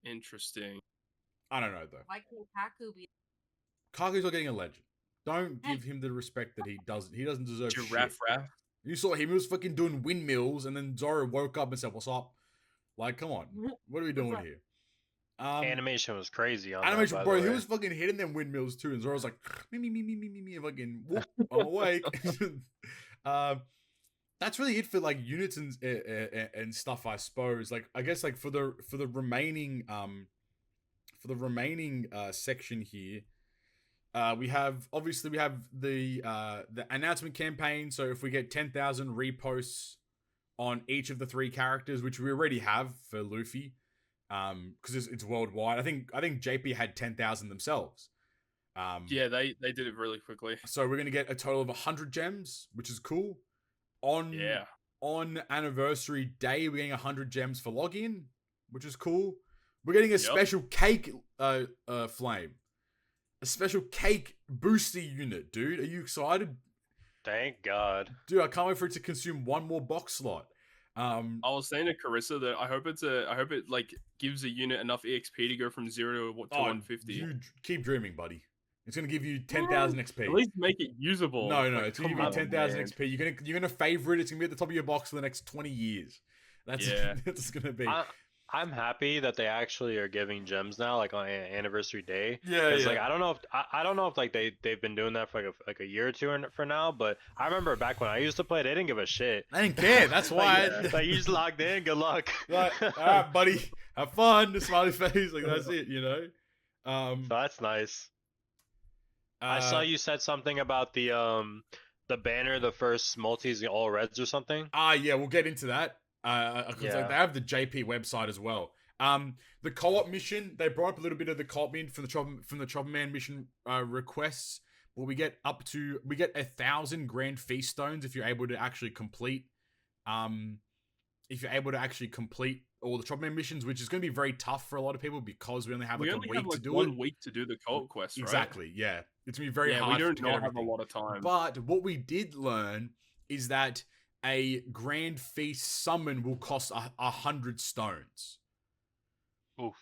Interesting. I don't know though. Why can't Kaku be? Kaku's not getting a legend. Don't give him the respect that he doesn't. He doesn't deserve Giraffe shit. Raff. You saw him. He was fucking doing windmills, and then Zoro woke up and said, "What's up?" Like, come on, what are we doing here? Animation was crazy on animation, that, bro. He was fucking hitting them windmills too, and Zoro's like, me, fucking whoop, I'm awake. That's really it for like units and stuff, I suppose. Like, I guess like for the remaining section here, we have the announcement campaign. So if we get 10,000 reposts on each of the 3 characters, which we already have for Luffy, because it's worldwide. I think JP had 10,000 themselves. Yeah, they did it really quickly. So we're gonna get a total of 100 gems, which is cool. On anniversary day, we're getting 100 gems for login, which is cool. We're getting a special cake, Flame, a special cake booster unit, dude. Are you excited? Thank God, dude. I can't wait for it to consume 1 more box slot. I was saying to Carissa that I hope it like gives a unit enough EXP to go from 0 to 150. You keep dreaming, buddy. It's gonna give you 10,000 XP. At least make it usable. No, it's gonna give you 10,000 XP. You're gonna favor it. It's gonna be at the top of your box for the next 20 years. That's gonna be. I'm happy that they actually are giving gems now, like on anniversary day. Yeah. Like I don't know if like they've been doing that for like a year or two for now. But I remember back when I used to play, they didn't give a shit. I didn't care. That's why. Like you just logged in. Good luck. Like, all right, buddy, have fun. The smiley face. Like that's it. You know. So that's nice. I saw you said something about the banner, the first multis all reds or something. Yeah, we'll get into that. Because they have the JP website as well. The co-op mission, they brought up a little bit of the co-op mission from the Chopper Man mission requests. Well, we get 1,000 Grand Feast stones if you're able to actually complete. If you're able to actually complete all the Chopper Man missions, which is going to be very tough for a lot of people because we only have a week to do it. 1 week to do the co-op quest, right? Exactly. Yeah, it's going to be very hard. We don't have a lot of time. But what we did learn is that a Grand Feast summon will cost 100 stones. Oof.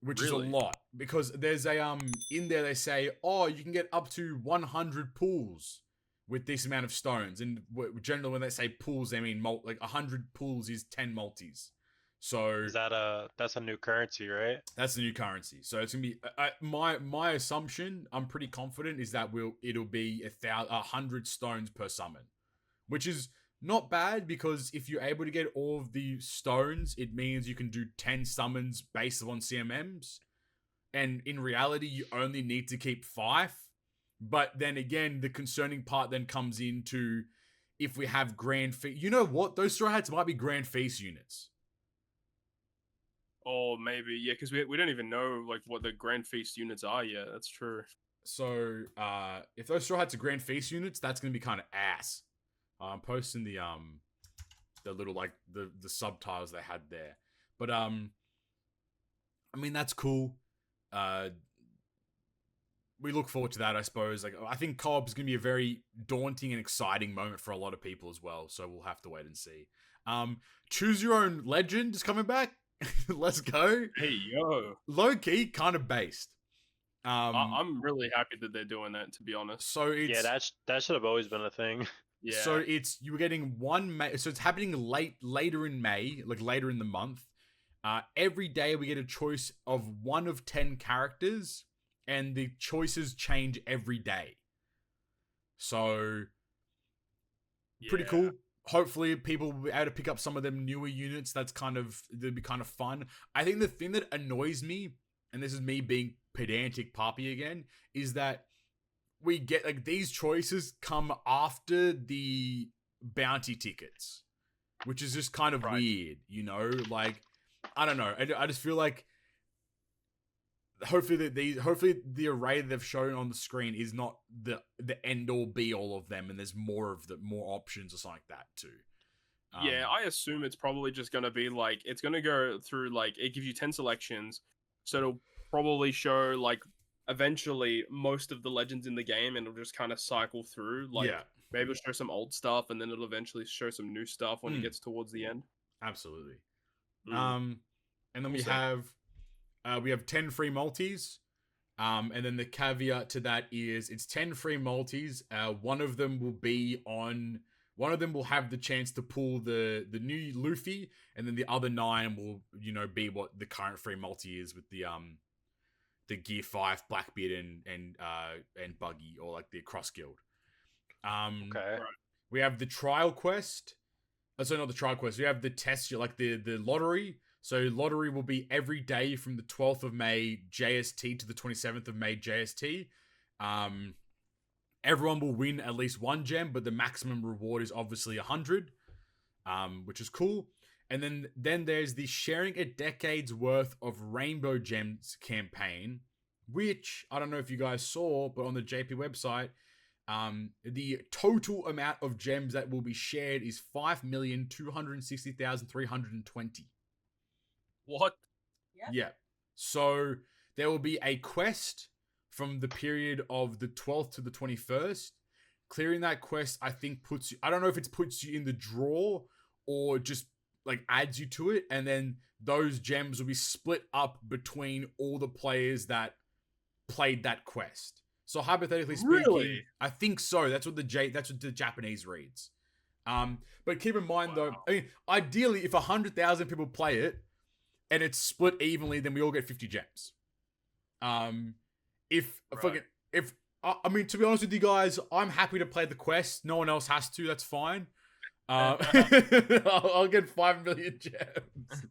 Which is a lot, because there's a in there they say, oh, you can get up to 100 pools with this amount of stones, and generally when they say pools they mean like 100 pools is 10 multis. So is that's a new currency, right? That's a new currency. So it's gonna be my assumption, I'm pretty confident, is that it'll be 100 stones per summon, which is not bad, because if you're able to get all of the stones, it means you can do 10 summons based on CMMs. And in reality, you only need to keep 5. But then again, the concerning part then comes into if we have Grand Feast. You know what? Those Straw Hats might be Grand Feast units. Or maybe, yeah, because we don't even know like what the Grand Feast units are yet. That's true. So if those Straw Hats are Grand Feast units, that's going to be kind of ass. I'm posting the little like the subtitles they had there, but I mean that's cool. We look forward to that, I suppose. Like I think co-op is gonna be a very daunting and exciting moment for a lot of people as well. So we'll have to wait and see. Choose Your Own Legend is coming back. Let's go. Hey yo, low key, kind of based. I'm really happy that they're doing that, to be honest. So it's that should have always been a thing. Yeah. So you were getting one May. So it's happening later in May, like later in the month. Every day we get a choice of 1 of 10 characters, and the choices change every day. So pretty cool. Hopefully people will be able to pick up some of them newer units. That'll be kind of fun. I think the thing that annoys me, and this is me being pedantic Poppy again, is that we get like these choices come after the bounty tickets, which is just kind of weird, you know? Like, I don't know. I just feel like hopefully the array that they've shown on the screen is not the end all be all of them, and there's more options or something like that too. Yeah, I assume it's probably just gonna be like it's gonna go through like it gives you 10 selections, so it'll probably show like eventually most of the legends in the game, and it'll just kind of cycle through. Like maybe it'll show some old stuff, and then it'll eventually show some new stuff when it gets towards the end. Absolutely. And then we have 10 free multis. And then the caveat to that is it's 10 free multis. One of them will have the chance to pull the new Luffy, and then the other 9 will, be what the current free multi is with the Gear 5 Blackbeard and Buggy, or like the Cross Guild. Okay. We have the trial quest. So not the trial quest. We have the test, like the lottery. So lottery will be every day from the 12th of May JST to the 27th of May JST. Everyone will win at least 1 gem, but the maximum reward is obviously 100, which is cool. And then there's the sharing a decade's worth of rainbow gems campaign, which I don't know if you guys saw, but on the JP website, the total amount of gems that will be shared is 5,260,320. What? Yeah. So there will be a quest from the period of the 12th to the 21st. Clearing that quest, I think I don't know if it puts you in the draw or just like adds you to it, and then those gems will be split up between all the players that played that quest. So hypothetically speaking, really? I think so. That's what the Japanese reads. But keep in mind though, I mean, ideally, if 100,000 people play it and it's split evenly, then we all get 50 gems. I mean, to be honest with you guys, I'm happy to play the quest. No one else has to. That's fine. I'll get 5 million gems.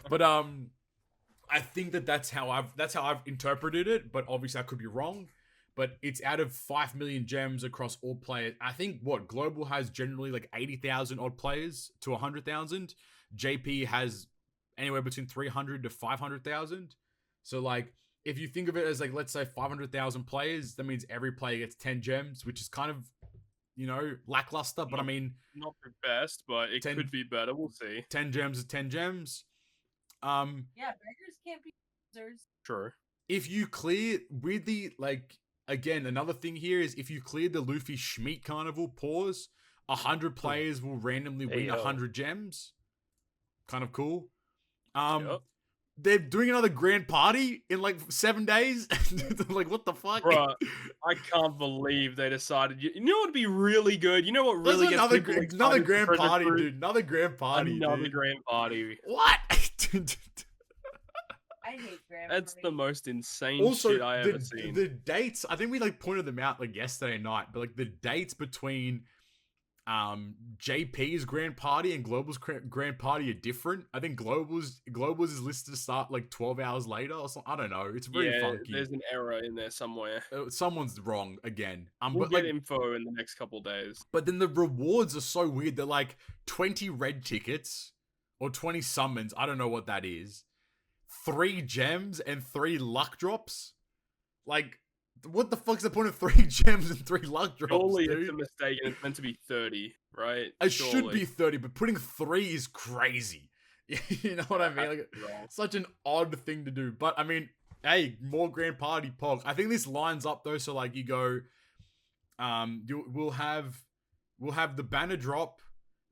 But I think that's how I've interpreted it. But obviously, I could be wrong. but it's out of 5 million gems across all players. I think what Global has generally like 80,000 odd players to 100,000. JP has anywhere between 300 to 500,000. So like, if you think of it as like, let's say 500,000 players, that means every player gets 10 gems, which is kind of, you know, lackluster. But I mean, not the best, but it 10 could be better. We'll see. 10 gems is 10 gems. Yeah, beggars can't be losers. True. If you clear with the, like, again, another thing here is if you clear the Luffy Schmeat Carnival pause, 100 players will randomly win 100 gems. Kind of cool. Yep. They're doing another grand party in like 7 days. Like, what the fuck? Bruh, I can't believe they decided. You know what would be really good? You know what really gets another, people another excited grand for Treasure party, Cruise? dude. Another grand party, Another dude. grand party. What? I hate grand That's the parties. most insane Also, shit I ever seen. the dates, I think we like pointed them out like yesterday night, but like the dates between JP's grand party and Global's grand party are different. I think Global's is listed to start like 12 hours later or something. I don't know. It's very funky. There's an error in there somewhere. Someone's wrong again. We'll But get like, info in the next couple days. but then the rewards are so weird. They're like 20 red tickets or 20 summons. I don't know what that is. 3 gems and 3 luck drops. Like, what the fuck's the point of 3 gems and 3 luck drops, Surely dude? it's a mistake and it's meant to be 30, right? It should be 30, but putting 3 is crazy. You know what I mean? Like, such an odd thing to do. But I mean, hey, more grand party pog. I think this lines up though. So like, you go, we'll have the banner drop,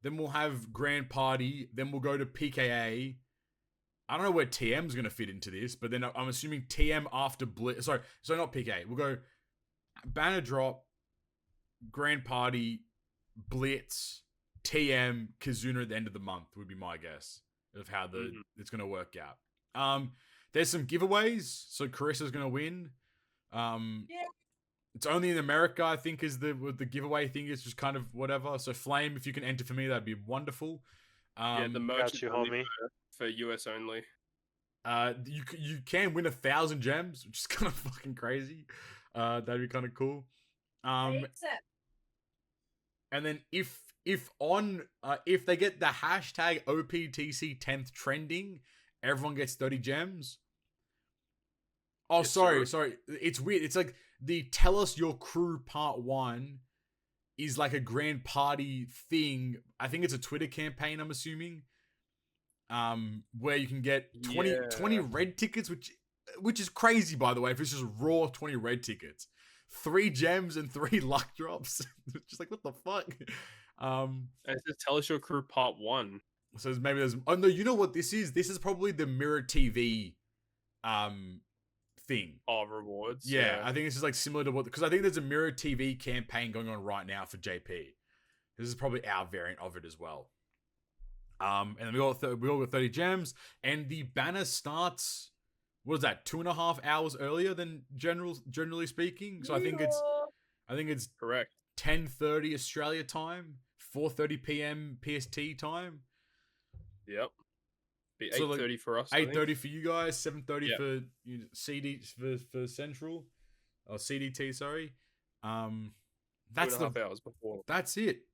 then we'll have grand party, then we'll go to PKA. I don't know where TM's going to fit into this, but then I'm assuming TM after Blitz. Sorry, not PK. We'll go banner drop, grand party, Blitz, TM, Kizuna at the end of the month would be my guess of how it's going to work out. There's some giveaways, so Carissa's going to win. It's only in America, I think, is the giveaway thing is just kind of whatever. So Flame, if you can enter for me, that'd be wonderful. The merch got is you, only homie. for US only. You can win 1,000 gems, which is kind of fucking crazy. That'd be kind of cool. I accept. And then if they get the hashtag OPTC 10th trending, everyone gets 30 gems. Oh, Yes, sorry. sir. It's weird. It's like the Tell Us Your Crew Part 1 is like a grand party thing. I think it's a Twitter campaign, I'm assuming. Where you can get 20 red tickets, which is crazy, by the way, if it's just raw 20 red tickets. 3 gems and 3 luck drops. Just like, what the fuck? And it says Tell Us Your Crew Part 1. So maybe there's... Oh, no, you know what this is? This is probably the Mirror TV thing. Oh, rewards. Yeah, I think this is like similar to what... Because I think there's a Mirror TV campaign going on right now for JP. This is probably our variant of it as well. And then we all got 30 gems. And the banner starts... What is that? 2.5 hours earlier than generally speaking. So I think it's correct. 10:30 Australia time, 4:30 p.m. PST time. Yep. Be 8:30 So, like, for us. 8:30 for you guys, 7:30 Yep. for CD for Central, or CDT. Sorry. That's 2.5 hours before. That's it.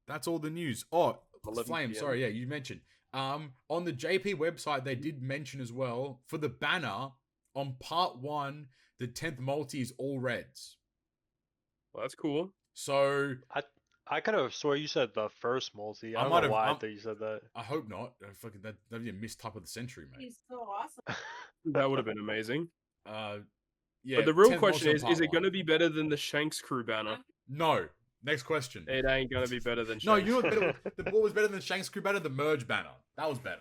That's all the news. Oh, 11 Flame. PM. Sorry, yeah, you mentioned. On the JP website, they did mention as well for the banner on part 1, the 10th multi is all reds. Well, that's cool. So I could have swore you said the first multi. I I don't might know have- why I I'm- thought you said that. I hope not. Fucking that'd be a missed type of the century, mate. He's so awesome. That would have been amazing. Yeah. But the real 10th question multi on is it part going to 1. be better than the Shanks crew banner? No. Next question. It ain't going to be better than Shanks. No, you know what? What was better than Shanks crew banner? The merge banner. That was better.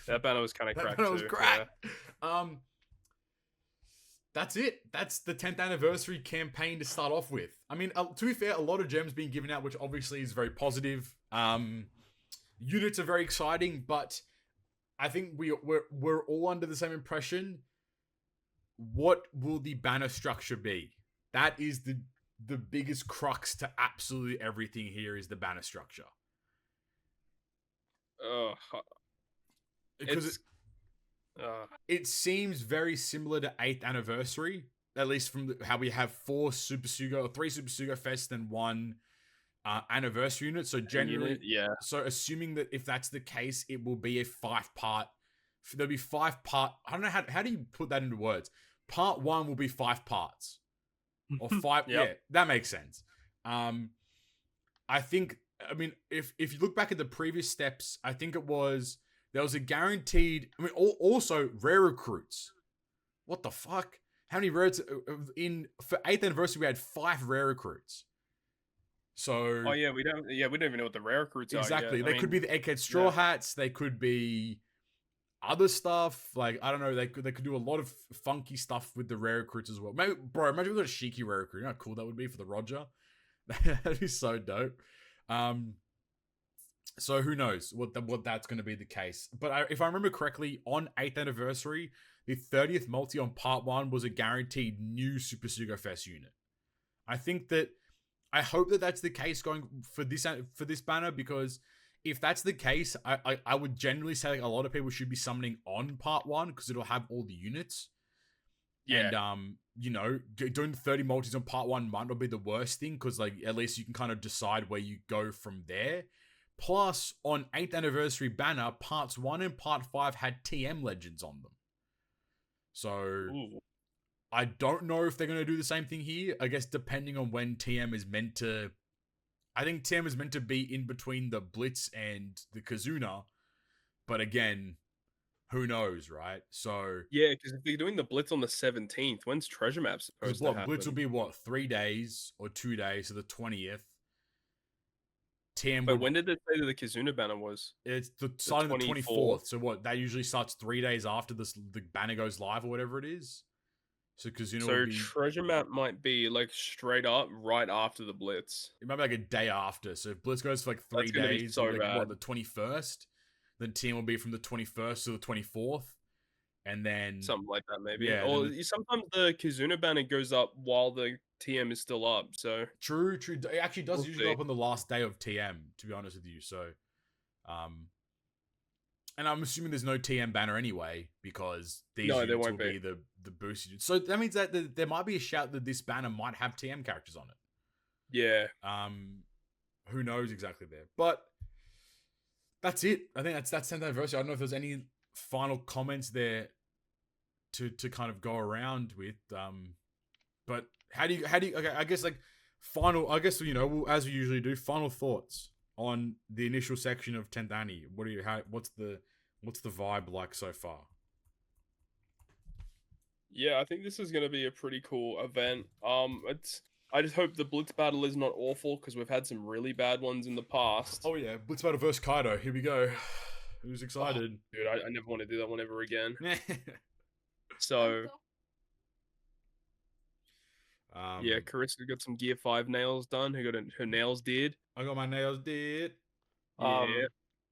That banner was kind of That cracked banner was too. cracked. That's it. That's the 10th anniversary campaign to start off with. I mean, to be fair, a lot of gems being given out, which obviously is very positive. Units are very exciting, but I think we're all under the same impression. What will the banner structure be? That is the biggest crux to absolutely everything here is the banner structure. Because it seems very similar to 8th anniversary. at least from how we have 4 Super Sugo or 3 Super Sugo Fest and 1 anniversary unit. So generally, so assuming that if that's the case, it will be a 5-part. There'll be 5 part. I don't know how do you put that into words. Part 1 will be 5 parts, or 5. Yeah, that makes sense. I think. I mean, if you look back at the previous steps, I think there was a guaranteed. I mean, also rare recruits. What the fuck? How many rares for 8th anniversary? We had 5 rare recruits. So we don't even know what the rare recruits are. Exactly. They could be the Egghead Straw Hats. They could be other stuff. Like, I don't know. They could do a lot of funky stuff with the rare recruits as well. Maybe, bro, imagine we got a Shiki rare recruit. You know how cool that would be for the Roger? That'd be so dope. So who knows what that's going to be the case. But if I remember correctly, on 8th anniversary, the 30th multi on part 1 was a guaranteed new Super Sugo Fest unit. I hope that that's the case going for this banner, because if that's the case, I would generally say like a lot of people should be summoning on part 1 because it'll have all the units. Yeah. And doing 30 multis on part 1 might not be the worst thing, because like at least you can kind of decide where you go from there. Plus, on 8th anniversary banner, parts 1 and part 5 had TM legends on them. So I don't know if they're going to do the same thing here. I guess depending on when TM is meant to. I think TM is meant to be in between the Blitz and the Kizuna. But again, who knows, right? So yeah, because if they're doing the Blitz on the 17th, when's Treasure Map supposed to happen? Blitz will be 3 days or 2 days, so the 20th. But when did they say that the Kizuna banner was? It's starting the 24th. So that usually starts 3 days after the banner goes live or whatever it is. So Kizuna will be... Treasure Map might be like straight up right after the Blitz. It might be like a day after. So if Blitz goes for like 3 days, so like, the 21st, then TM will be from the 21st to the 24th. And then... something like that, maybe. Yeah, or sometimes the Kizuna banner goes up while the TM is still up, so... True. It actually does usually go up on the last day of TM, to be honest with you, so... And I'm assuming there's no TM banner anyway, because these units will be the boosted. So that means that there might be a shout that this banner might have TM characters on it. Yeah. Who knows exactly there. But that's it. I think that's 10th anniversary. I don't know if there's any final comments there to kind of go around with. But how do you okay, I guess like as we usually do, final thoughts on the initial section of 10th Annie. What's the vibe like so far? Yeah, I think this is going to be a pretty cool event. I just hope the Blitz battle is not awful, because we've had some really bad ones in the past. Oh yeah, Blitz battle versus Kaido. Here we go. Who's excited? Oh, dude, I never want to do that one ever again. So yeah, Carissa got some Gear 5 nails done. Who got her nails did? I got my nails did. Yeah.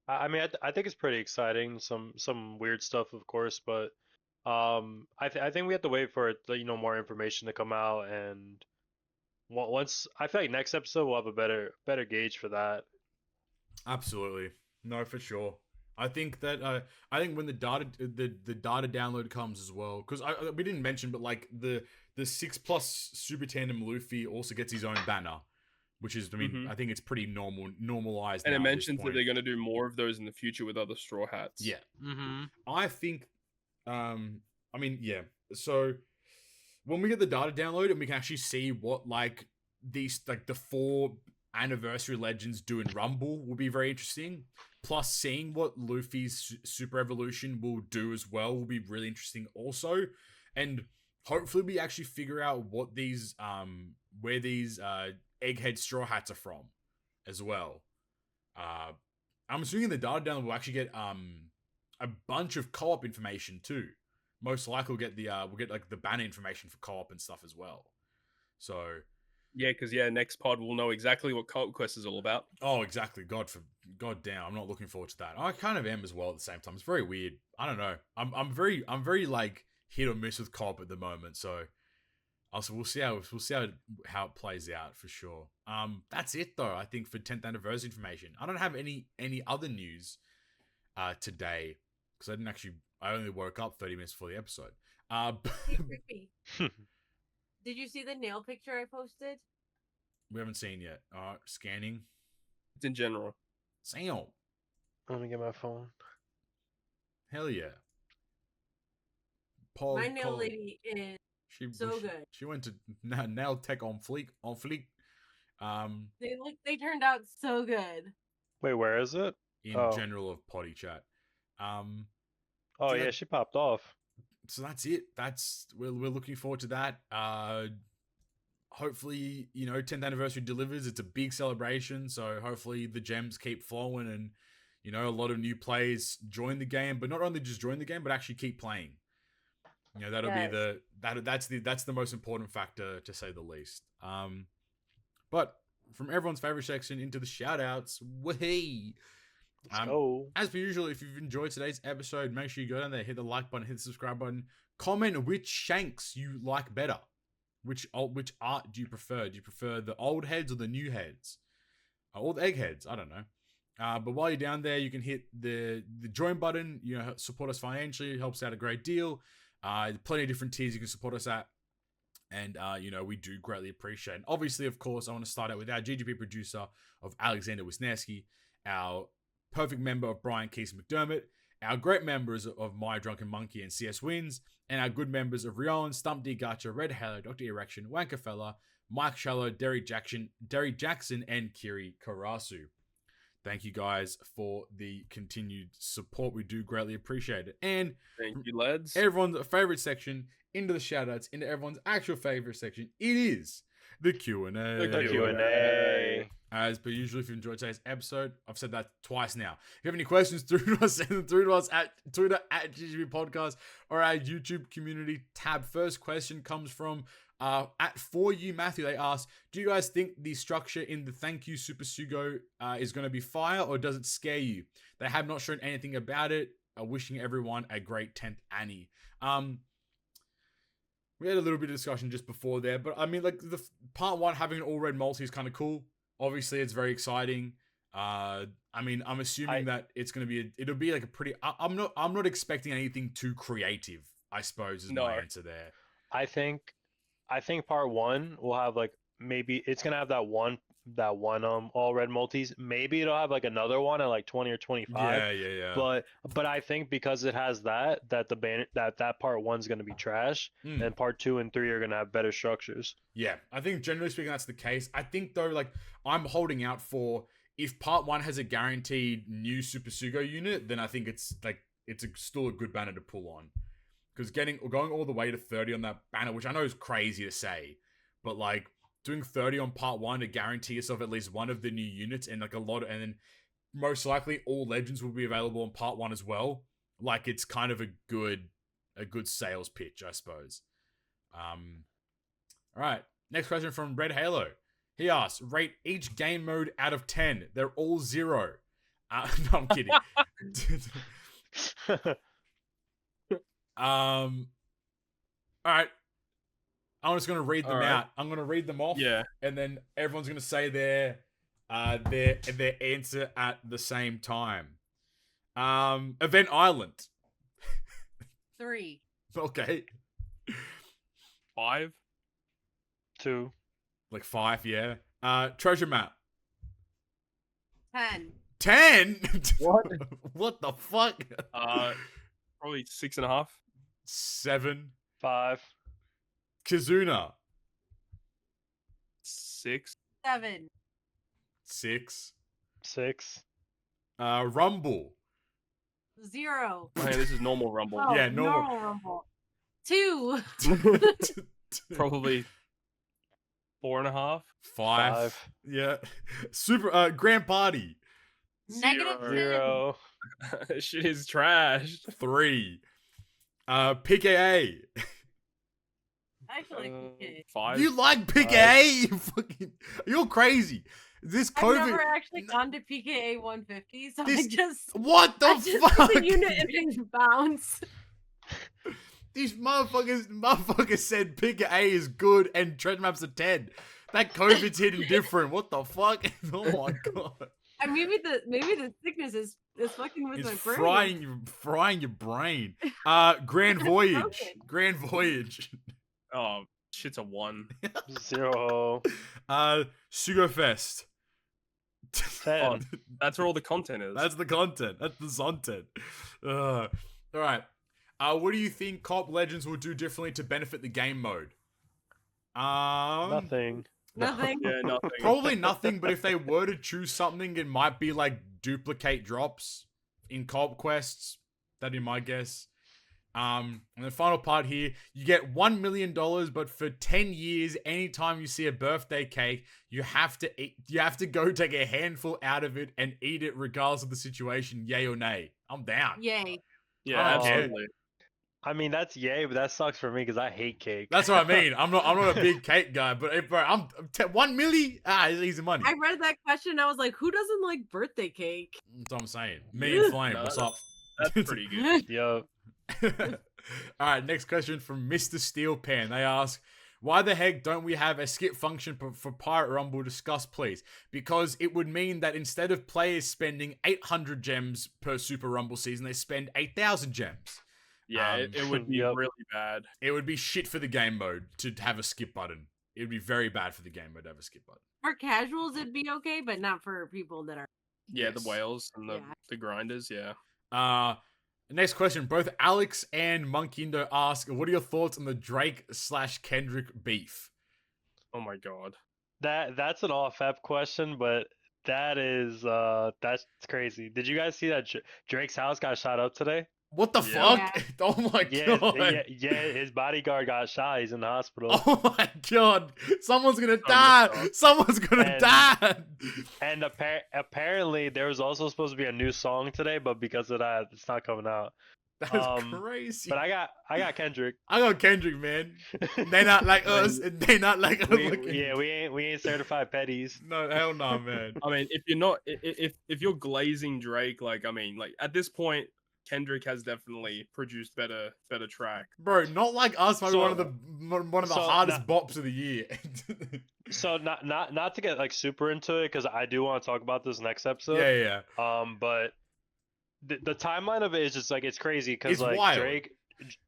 I mean, I think it's pretty exciting. Some weird stuff, of course, but I think we have to wait for more information to come out, and once I feel like next episode we'll have a better gauge for that. Absolutely, no, for sure. I think that when the data download comes as well, because we didn't mention, but like the 6+ Super Tandem Luffy also gets his own banner, which is, I mean, I think it's pretty normalized. And it mentions that they're going to do more of those in the future with other Straw Hats. Yeah. I think, so when we get the data download and we can actually see what like these, like the 4 anniversary legends do in Rumble will be very interesting. Plus seeing what Luffy's Super Evolution will do as well will be really interesting also. And hopefully we actually figure out what these, where these, Egghead Straw Hats are from as well. I'm assuming the data download will actually get a bunch of co-op information too. Most likely we'll get like the banner information for co-op and stuff as well. So yeah, because next pod we'll know exactly what Co-op Quest is all about. Oh, exactly. God damn, I'm not looking forward to that. I kind of am as well at the same time. It's very weird. I don't know. I'm very like hit or miss with co-op at the moment. So also we'll see how it plays out for sure. That's it though. I think for 10th anniversary information, I don't have any other news today, because I only woke up 30 minutes before the episode. Did you see the nail picture I posted? We haven't seen yet. Scanning. It's in general. Sam. Let me get my phone. Hell yeah. My nail lady is so good. She went to nail tech on fleek. They turned out so good. Wait, where is it? In general of potty chat. Oh yeah, she popped off. So that's it. We're looking forward to that. Hopefully, 10th anniversary delivers. It's a big celebration, so hopefully the gems keep flowing and a lot of new players join the game, but not only just join the game, but actually keep playing. That'll be that's the most important factor, to say the least. But from everyone's favorite section into the shout outs, wahey. As per usual, if you've enjoyed today's episode, make sure you go down there, hit the like button, hit the subscribe button, comment which Shanks you like better. Which art do you prefer? Do you prefer the old heads or the new heads? Or the egg heads? I don't know. But while you're down there, you can hit the join button. Support us financially. It helps out a great deal. Plenty of different tiers you can support us at. And, we do greatly appreciate it. Obviously, of course, I want to start out with our GGP producer of Alexander Wisniewski, our perfect member of Bryan, Kisa, McDermott, our great members of MyDrunkenMoneky and Cswins, and our good members of Ryoiin, Stump D, Gacha, Red Halo, Dr. E Recshin, Wankafella, Mike Schallo, Derry Jackson, and Kiri Karasu. Thank you guys for the continued support. We do greatly appreciate it. And thank you, lads. Everyone's favorite section, into the shoutouts, into everyone's actual favorite section. It is the Q&A. The Q&A. As per usual, if you enjoyed today's episode, I've said that twice now. If you have any questions, through to us, send them through to us at Twitter at GGP Podcast or our YouTube community tab. First question comes from at For You Matthew. They ask, do you guys think the structure in the Thank You Super Sugo is going to be fire, or does it scare you? They have not shown anything about it. Wishing everyone a great 10th Annie. We had a little bit of discussion just before there, but I mean, like, the part 1 having an all red multi is kind of cool. Obviously, it's very exciting. I mean, I'm assuming that it's going to be it'll be like a pretty. I'm not expecting anything too creative, I suppose, is my answer there. I think part 1 will have like, maybe it's gonna have that one all red multis. Maybe it'll have like another one at like 20 or 25. Yeah. But I think because it has that part 1's gonna be trash, and part 2 and 3 are gonna have better structures. Yeah, I think generally speaking that's the case. I think though, like, I'm holding out for, if part 1 has a guaranteed new Super Sugo unit, then I think it's still a good banner to pull on. Because going all the way to 30 on that banner, which I know is crazy to say, but like doing 30 on part 1 to guarantee yourself at least one of the new units, and like and then most likely all legends will be available on part 1 as well. Like, it's kind of a good sales pitch, I suppose. All right. Next question from Red Halo. He asks, rate each game mode out of 10. They're all 0. No, I'm kidding. All right. I'm just gonna read them out. I'm gonna read them off. Yeah. And then everyone's gonna say their answer at the same time. Event Island. 3. Okay. 5. 2. Like 5, yeah. Treasure Map. 10. 10? What? What the fuck? Probably 6.5. 7. 5. Kizuna. 6. 7. 6. 6. Rumble. 0. Oh, hey, this is normal Rumble. Oh, Yeah, normal Rumble. 2. Probably 4.5. 5. Yeah. Super Grand Party. -10. Shit is trash. 3. PKA. I feel like PK. 5. You like PKA? You're crazy. This COVID. I've never actually gone to PKA 150, so I just what the fuck? The unit and things bounce. These motherfuckers said PKA is good and treasure maps are 10. That COVID's hitting different. What the fuck? Oh my god. And maybe the sickness is fucking with It's my brain. frying your brain. Grand Voyage. Grand Voyage. Oh, Shit's a 1. 0. Sugofest. 10. That's where all the content is. That's the content. That's the zontent. All right. What do you think Co-op Legends will do differently to benefit the game mode? Nothing. Nothing. Yeah, nothing. Probably nothing, but if they were to choose something, it might be like duplicate drops in co-op quests. That'd be my guess. And the final part here, you get $1 million, but for 10 years, anytime you see a birthday cake, you have to go take a handful out of it and eat it regardless of the situation, yay or nay. I'm down. Yay. Yeah, Oh, absolutely. I mean, that's yay, but that sucks for me because I hate cake. That's what I mean. I'm not a big cake guy, but if, bro, I'm 1 milli. It's easy money. I read that question and I was like, who doesn't like birthday cake? That's what I'm saying. Me and Flame, No, what's up? That's pretty good. Yo. All right, next question from Mr. Steel Pan. They ask, why the heck don't we have a skip function for Pirate Rumble? Discuss, please. Because it would mean that instead of players spending 800 gems per Super Rumble season, they spend 8,000 gems. Yeah, it would be Yep. really bad. It would be shit for the game mode to have a skip button. It would be very bad for the game mode to have a skip button. For casuals, it'd be okay, but not for people that are. Yeah, Yes. the whales and Yeah. the grinders, yeah. Next question. Both Alex and Monkindo ask, what are your thoughts on the Drake/Kendrick beef? Oh my god. That's an off-app question, but that's crazy. Did you guys see that Drake's house got shot up today? What the Yeah. fuck? Oh my god. His bodyguard got shot. He's in the hospital. Oh my god. Someone's gonna Oh my die. God. Someone's gonna And- die. And apparently there was also supposed to be a new song today, but because of that, it's not coming out. That's crazy. But I got Kendrick. I got Kendrick, man. They not like us. They not like us. We ain't certified petties. No, hell no, man. I mean, if you're not if you're glazing Drake, like I mean, like at this point, Kendrick has definitely produced better track. Bro, not like us. Maybe So- one of the so hardest bops of the year. So not to get like super into it because I do want to talk about this next episode. yeah. But the timeline of it is just like it's crazy because It's like wild.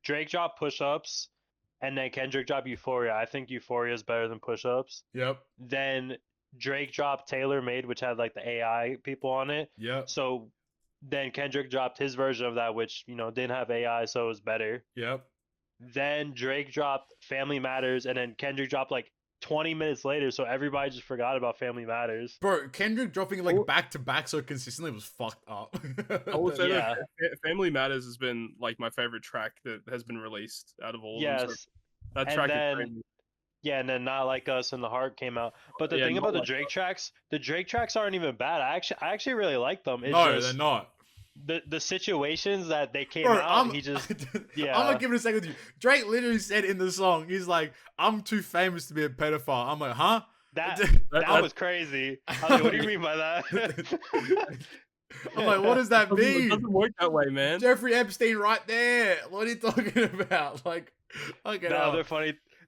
Drake dropped push-ups, and then Kendrick dropped Euphoria. I think Euphoria is better than push-ups. Yep. Then Drake dropped Tailor Made, which had like the AI people on it. Yep. So then Kendrick dropped his version of that, which didn't have AI, so it was better. Yep. Then Drake dropped Family Matters, and then Kendrick dropped like 20 minutes later, so everybody just forgot about Family Matters. Bro, Kendrick dropping like back to back so consistently was fucked up. I will say Yeah. that Family Matters has been like my favorite track that has been released out of all of them. So Yes. that And track then- is crazy. Yeah, and then Not Like Us and The Heart came out. But the Yeah, thing Not about the Like Drake tracks aren't even bad. I actually really like them. It's No, just they're not. the situations that they came Bro, out, he just yeah. I'm gonna give it a second with you. Drake literally said in the song, he's like, I'm too famous to be a pedophile. I'm like, huh? that that- was crazy. I was like, what do you mean by that? I'm like, what does that It mean? doesn't work that way, man. Jeffrey Epstein right there. What are you talking about? Like, okay.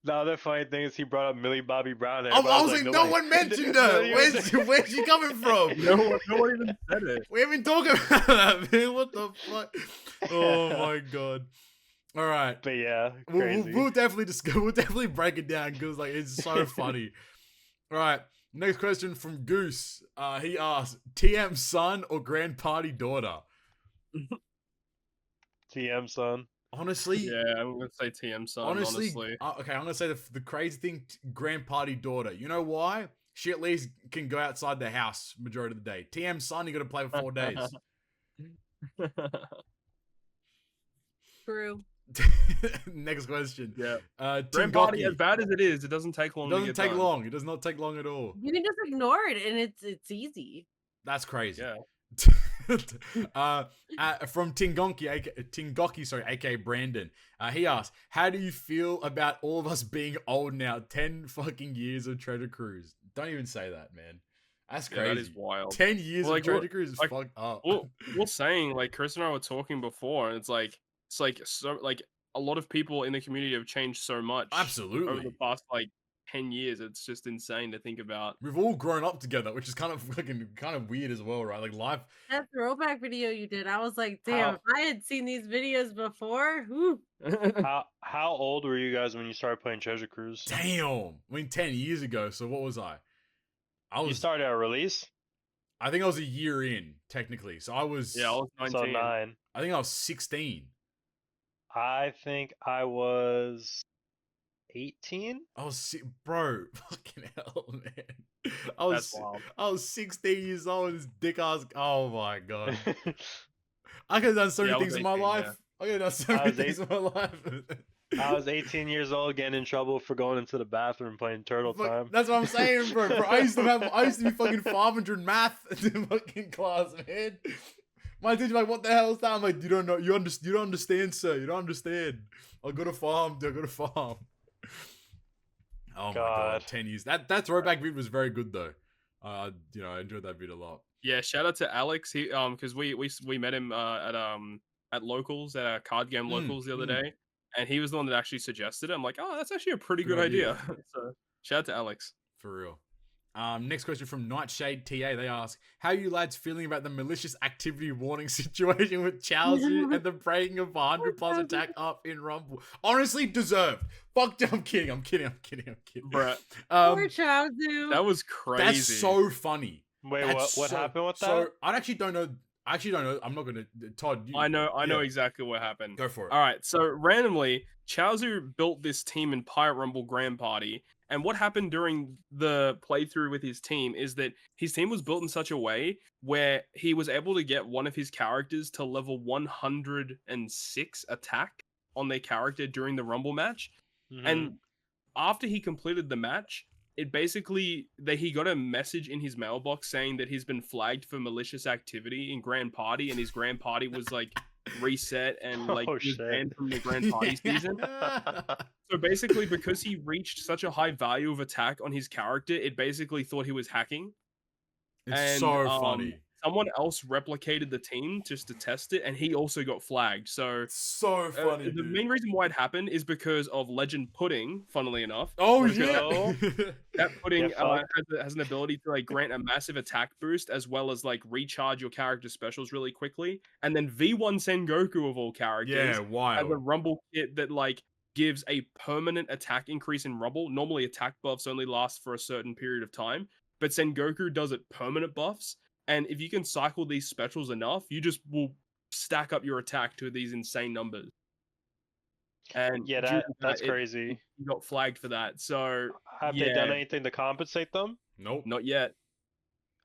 The other funny thing is he brought up Millie Bobby Brown. and I everybody was like, no one mentioned her. Where's she coming from? No one even said it. We haven't talking about that, man. What the fuck? Oh my god. All right. But yeah, We'll, crazy. we'll definitely discuss. We'll definitely break it down because like it's so funny. All right. Next question from Goose. He asked, TM son or grand party daughter? TM son. Honestly, Yeah, I'm gonna say TM son. honestly, Honestly, okay. I'm gonna say the crazy thing, grand party daughter. You know why? She at least can go outside the house majority of the day. TM son, you got to play for 4 days. True. Next question. yeah. Tim Grand party, Gocky. as bad as it is, it doesn't take long. It to doesn't get take done. long. It does not take long at all. You can just ignore it, and it's easy. That's crazy. Yeah. From Tingoki, aka Brandon. He asked, "How do you feel about all of us being old now? 10 fucking years of Treasure Cruise. Don't even say that, man. That's Yeah, crazy. that is wild. 10 years Well, of like, Treasure Cruise is like, fucked up. We're saying, like Chris and I were talking before, and it's like so like a lot of people in the community have changed so much over Absolutely. the past like 10 years. It's just insane to think about. We've all grown up together, which is kind of weird as well, right? Like life. That throwback video you did, I was like, damn, if I had seen these videos before, whew. How old were you guys when you started playing Treasure Cruise? Damn. I mean, 10 years ago. So what was I? You started at release? I think I was a year in, technically. So I was... Yeah, I was 19. So 9. I think I was 16. I think I was 18. I was... Bro, fucking hell, man. That's wild. I was 16 years old. This dick ass... Oh, my God. I could have done so many things in my life. Yeah. I could have done so many things in my life. I was 18 years old, getting in trouble for going into the bathroom playing Turtle Time. That's what I'm saying, bro. I used to be fucking 500 math in fucking class, man. My teacher like, what the hell is that? I'm like, you don't know, you don't understand, sir. You don't understand. I got to farm. Oh my God, 10 years. That throwback vid was very good though. I enjoyed that vid a lot. Yeah, shout out to Alex. He because we met him at locals, at card game locals the other day. And he was the one that actually suggested it. I'm like, oh, that's actually a pretty good idea. So shout out to Alex. For real. Next question from Nightshade TA. They ask, how are you lads feeling about the malicious activity warning situation with Chaozu and the breaking of 100 plus attack up in Rumble? Honestly, deserved. Fuck, I'm kidding. Bruh. Poor Chaozu. That was crazy. That's so funny. Wait, what happened with that? So, I actually don't know. I'm not going to... Todd, I know exactly what happened. Go for it. All right, so randomly, Chaozu built this team in Pirate Rumble Grand Party, and what happened during the playthrough with his team is that his team was built in such a way where he was able to get one of his characters to level 106 attack on their character during the Rumble match, and after he completed the match, it basically he got a message in his mailbox saying that he's been flagged for malicious activity in Grand Party, and his Grand Party was like reset and like was banned from the Grand Party season. So basically, because he reached such a high value of attack on his character, it basically thought he was hacking. It's so funny. Someone else replicated the team just to test it, and he also got flagged. So it's so funny. The main reason why it happened is because of Legend Pudding, funnily enough. Oh yeah. That pudding has an ability to like grant a massive attack boost as well as like recharge your character specials really quickly. And then V1 Sengoku of all characters has a Rumble kit that like gives a permanent attack increase in Rumble. Normally attack buffs only last for a certain period of time, but Sengoku does it permanent buffs. And if you can cycle these specials enough, you just will stack up your attack to these insane numbers. And yeah, that's crazy. You got flagged for that. So have they done anything to compensate them? Nope. Not yet.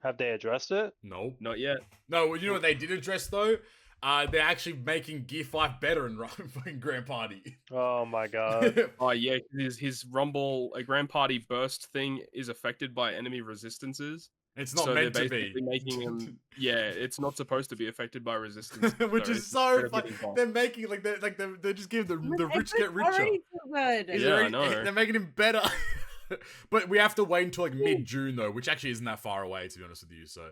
Have they addressed it? Nope. Not yet. No, well, you know what they did address though? They're actually making Gear 5 better in fucking Grand Party. Oh my God. Oh yeah, his Rumble Grand Party burst thing is affected by enemy resistances. It's not meant to be. Making him, it's not supposed to be affected by resistance. Which is so funny. They're making they're just giving the rich get richer. Good. Yeah, I know. They're making him better. But we have to wait until like mid-June though, which actually isn't that far away to be honest with you. So,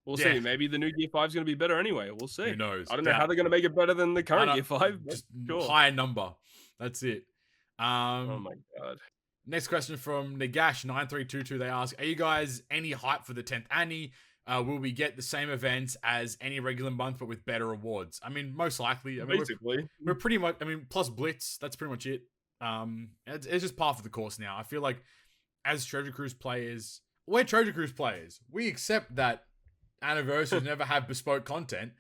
we'll see. Maybe the new Gear 5 is going to be better anyway. We'll see. Who knows? I don't know how they're going to make it better than the current Gear 5. Just higher number. That's it. Oh my God. Next question from Nagash9322. They ask, are you guys any hype for the 10th Annie? Will we get the same events as any regular month, but with better rewards? I mean, most likely. I mean, basically. We're pretty much, plus Blitz. That's pretty much it. It's just part of the course now. I feel like as Treasure Cruise players, we're Treasure Cruise players. We accept that anniversaries never have bespoke content.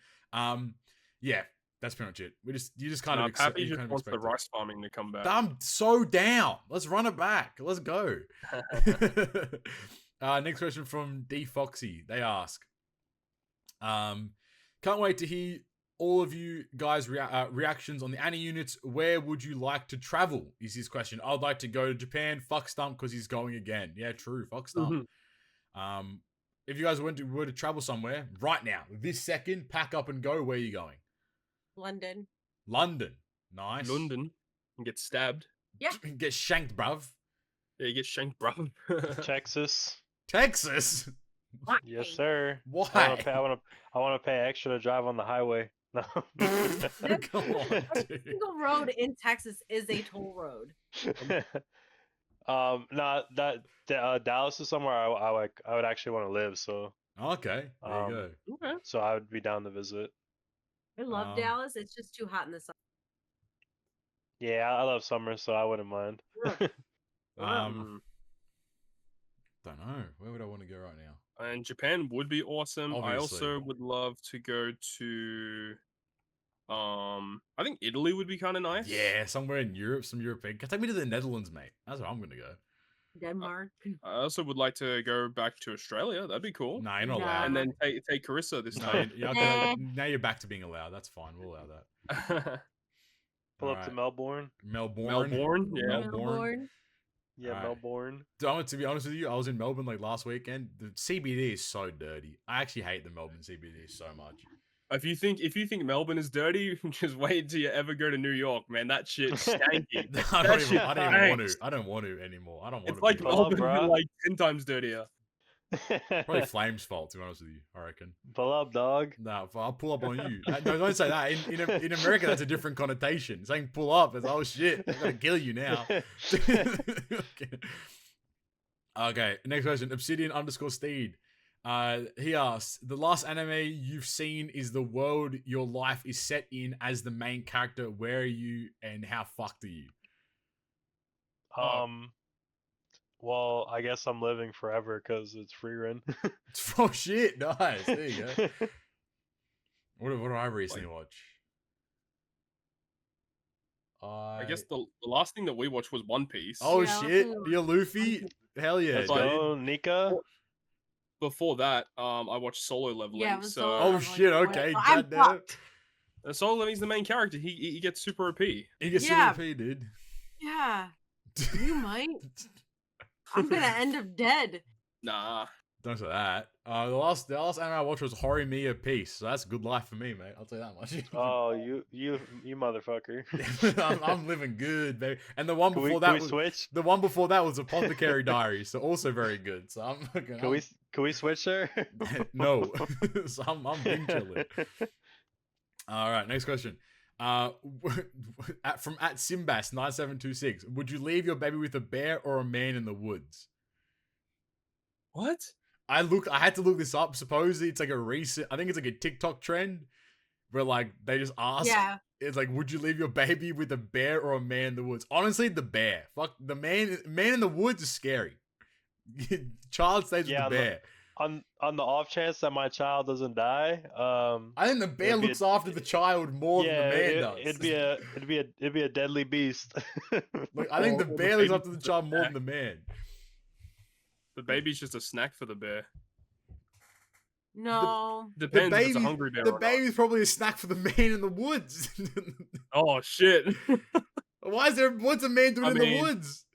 Yeah. That's pretty much it. You just kind of accept. Pappy just wants the rice farming to come back. I'm so down. Let's run it back. Let's go. Next question from D Foxy. They ask, can't wait to hear all of you guys' reactions on the Annie units. Where would you like to travel? Is his question. I'd like to go to Japan. Fuck Stump because he's going again. Yeah, true. Fuck Stump. If you guys were to travel somewhere right now, this second, pack up and go. Where are you going? London. Nice. London. And get stabbed. Yeah. Get shanked, bruv. Yeah, you get shanked, bruv. Texas? Why? Yes, sir. Why? I want to pay extra to drive on the highway. No. Come on, Every single road in Texas is a toll road. Not that Dallas is somewhere I would actually want to live. So Okay, there you go. Okay. so I would be down to visit. I love Dallas. It's just too hot in the summer. Yeah, I love summer, so I wouldn't mind. Don't know. Where would I want to go right now? And Japan would be awesome. Obviously. I also would love to go to I think Italy would be kind of nice. Yeah, somewhere in Europe, some European. Take me to the Netherlands, mate. That's where I'm gonna go. Denmark. I also would like to go back to Australia. That'd be cool. Nah, you're not Nah. allowed. And then take Carissa this No, time. okay, now you're back to being allowed. That's fine. We'll allow that. Pull up Alright. to Melbourne. Melbourne, yeah. Melbourne. Yeah, Alright. Melbourne. To be honest with you, I was in Melbourne like last weekend. The CBD is so dirty. I actually hate the Melbourne CBD so much. If you think Melbourne is dirty, just wait until you ever go to New York, man. That shit's stanky. I don't even want to. stinks. I don't want to anymore. I don't want It's to. like be Melbourne, bruh. but like 10 times dirtier. Probably Flame's fault, to be honest with you. I reckon. Pull up, dog. No, I'll pull up on you. No, don't say that. In America, that's a different connotation. Saying pull up is, oh shit, I'm gonna kill you now. Okay, next question. Obsidian_Steed. He asks, the last anime you've seen is the world your life is set in as the main character. Where are you and how fucked are you? Well, I guess I'm living forever because it's free run. Oh shit, nice. There you go. What did I recently watch? I guess the last thing that we watched was One Piece. Oh Yeah, shit, Luffy. you're Luffy? Hell yeah. Let's But- go, Nika. Before that, I watched Solo Leveling. Yeah, it was so Solo Oh Leveling. shit, okay. I'm Goddamn. fucked. Solo Leveling's the main character. He gets super OP. He gets Yeah. super P, dude. Yeah, you might. I'm gonna end up dead. Nah. Don't say that. The last anime I watched was Horimiya Peace, so that's good life for me, mate. I'll tell you that much. Oh, you motherfucker. I'm living good, baby. And the one Can before we, can that we was switch? the one before that was Apothecary Diaries, so also very good. So I'm fucking. Can we switch there? No, so I'm being chilling. All right, next question. From @Simbas9726, would you leave your baby with a bear or a man in the woods? What? I had to look this up. Supposedly it's like I think it's like a TikTok trend where like they just ask. Yeah. It's like, would you leave your baby with a bear or a man in the woods? Honestly, the bear. Fuck the man in the woods is scary. Child stays with the bear. On the off chance that my child doesn't die, I think the bear looks after the child more than the man does. It'd be a deadly beast. Like, I think the bear looks after the child more than the man. The baby's just a snack for the bear. No. Depends if it's a hungry bear. The or not. baby's probably a snack for the man in the woods. Oh shit. What's a man doing in the woods?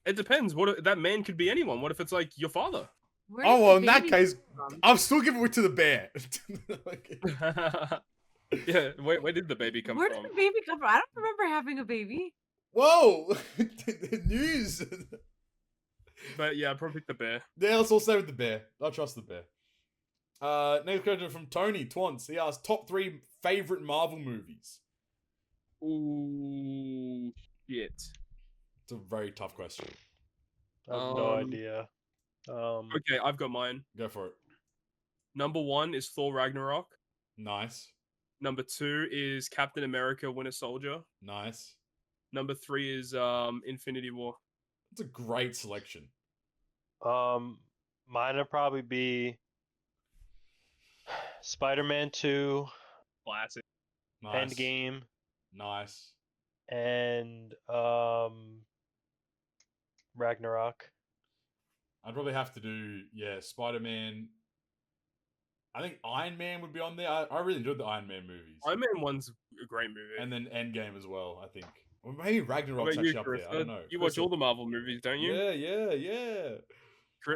It depends. What if, that man could be anyone. What if it's like your father? Where Oh did well, the in that baby case, come from? I'm still giving it to the bear. Yeah, where did the baby come Where from? did the baby come from? I don't remember having a baby. Whoa! The news. But yeah, I'd probably pick the bear. Yeah, let's all stay with the bear. I trust the bear. Next question from Tony Twants. He asked top 3 favorite Marvel movies. Ooh, shit. It's a very tough question. I have no idea. Okay, I've got mine. Go for it. Number 1 is Thor Ragnarok. Nice. Number 2 is Captain America Winter Soldier. Nice. Number 3 is Infinity War. It's a great selection. Mine would probably be Spider-Man 2, Classic. Nice. Endgame, Nice. and Ragnarok. I'd probably have to do, Spider-Man. I think Iron Man would be on there. I really enjoyed the Iron Man movies. Iron Man 1's a great movie. And then Endgame as well, I think. Or maybe What Ragnarok's about you, actually up there. I don't Carissa? know. You watch Carissa. all the Marvel movies, don't you? Yeah.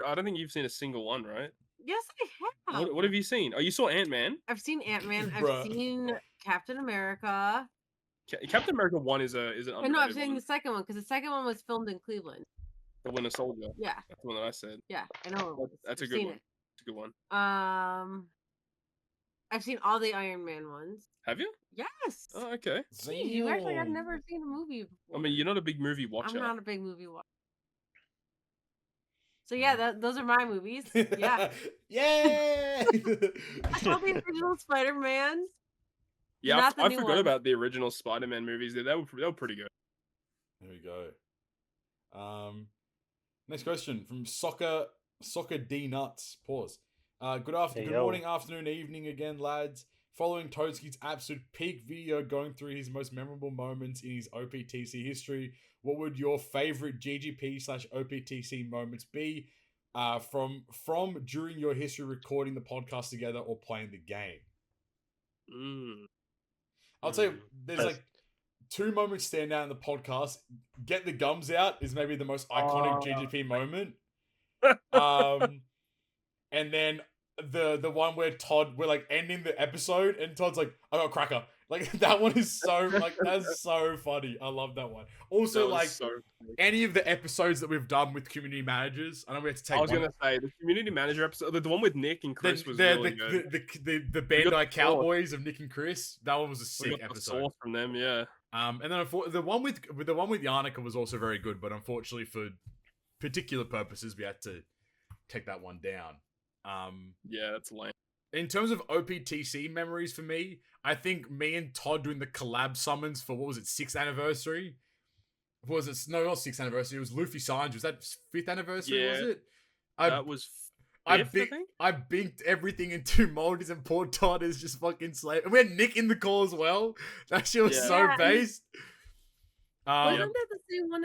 I don't think you've seen a single one, right? Yes, I have. What have you seen? Oh, you saw Ant-Man. I've seen Ant-Man. Bruh. I've seen Captain America. Captain America 1 is an No, I'm underrated saying one. the second one because the second one was filmed in Cleveland. The Winter Soldier. Yeah, That's the one that I said. yeah, I know. it was. That's a I've good seen one. it. It's a good one. I've seen all the Iron Man ones. Have you? Yes. Oh, okay. Gee, you actually have never seen a movie before. I mean, you're not a big movie watcher. I'm not a big movie watcher. So yeah, those are my movies. Yeah. Yeah. I saw the original Spider-Man. Yeah, I new forgot ones. about the original Spider-Man movies. They were pretty good. There we go. Next question from Soccer D Nuts. Pause. Good morning, afternoon, evening again, lads. Following Toadski's absolute peak video going through his most memorable moments in his OPTC history, what would your favorite GGP/OPTC moments be from during your history recording the podcast together or playing the game? I'll tell you, there's like 2 moments stand out in the podcast. Get the gums out is maybe the most iconic GGP moment. And then the one where we're like ending the episode and Todd's like, I got a cracker. Like that one is so that's so funny. I love that one. Also, like any of the episodes that we've done with community managers, I know we had to take. I was gonna say the community manager episode, the one with Nick and Chris was really good. The Bandai Cowboys of Nick and Chris, that one was a sick episode. The from them, yeah. And then the one with Yannicka was also very good, but unfortunately for particular purposes, we had to take that one down. Yeah, that's lame. In terms of OPTC memories for me, I think me and Todd doing the collab summons for, what was it, 6th anniversary? What was it? No, not 6th anniversary. It was Luffy Sanji. Was that 5th anniversary, was it? That was 5th, I binked everything in 2 moldies and poor Todd is just fucking slave. And we had Nick in the call as well. That shit was so based. Wasn't that the same one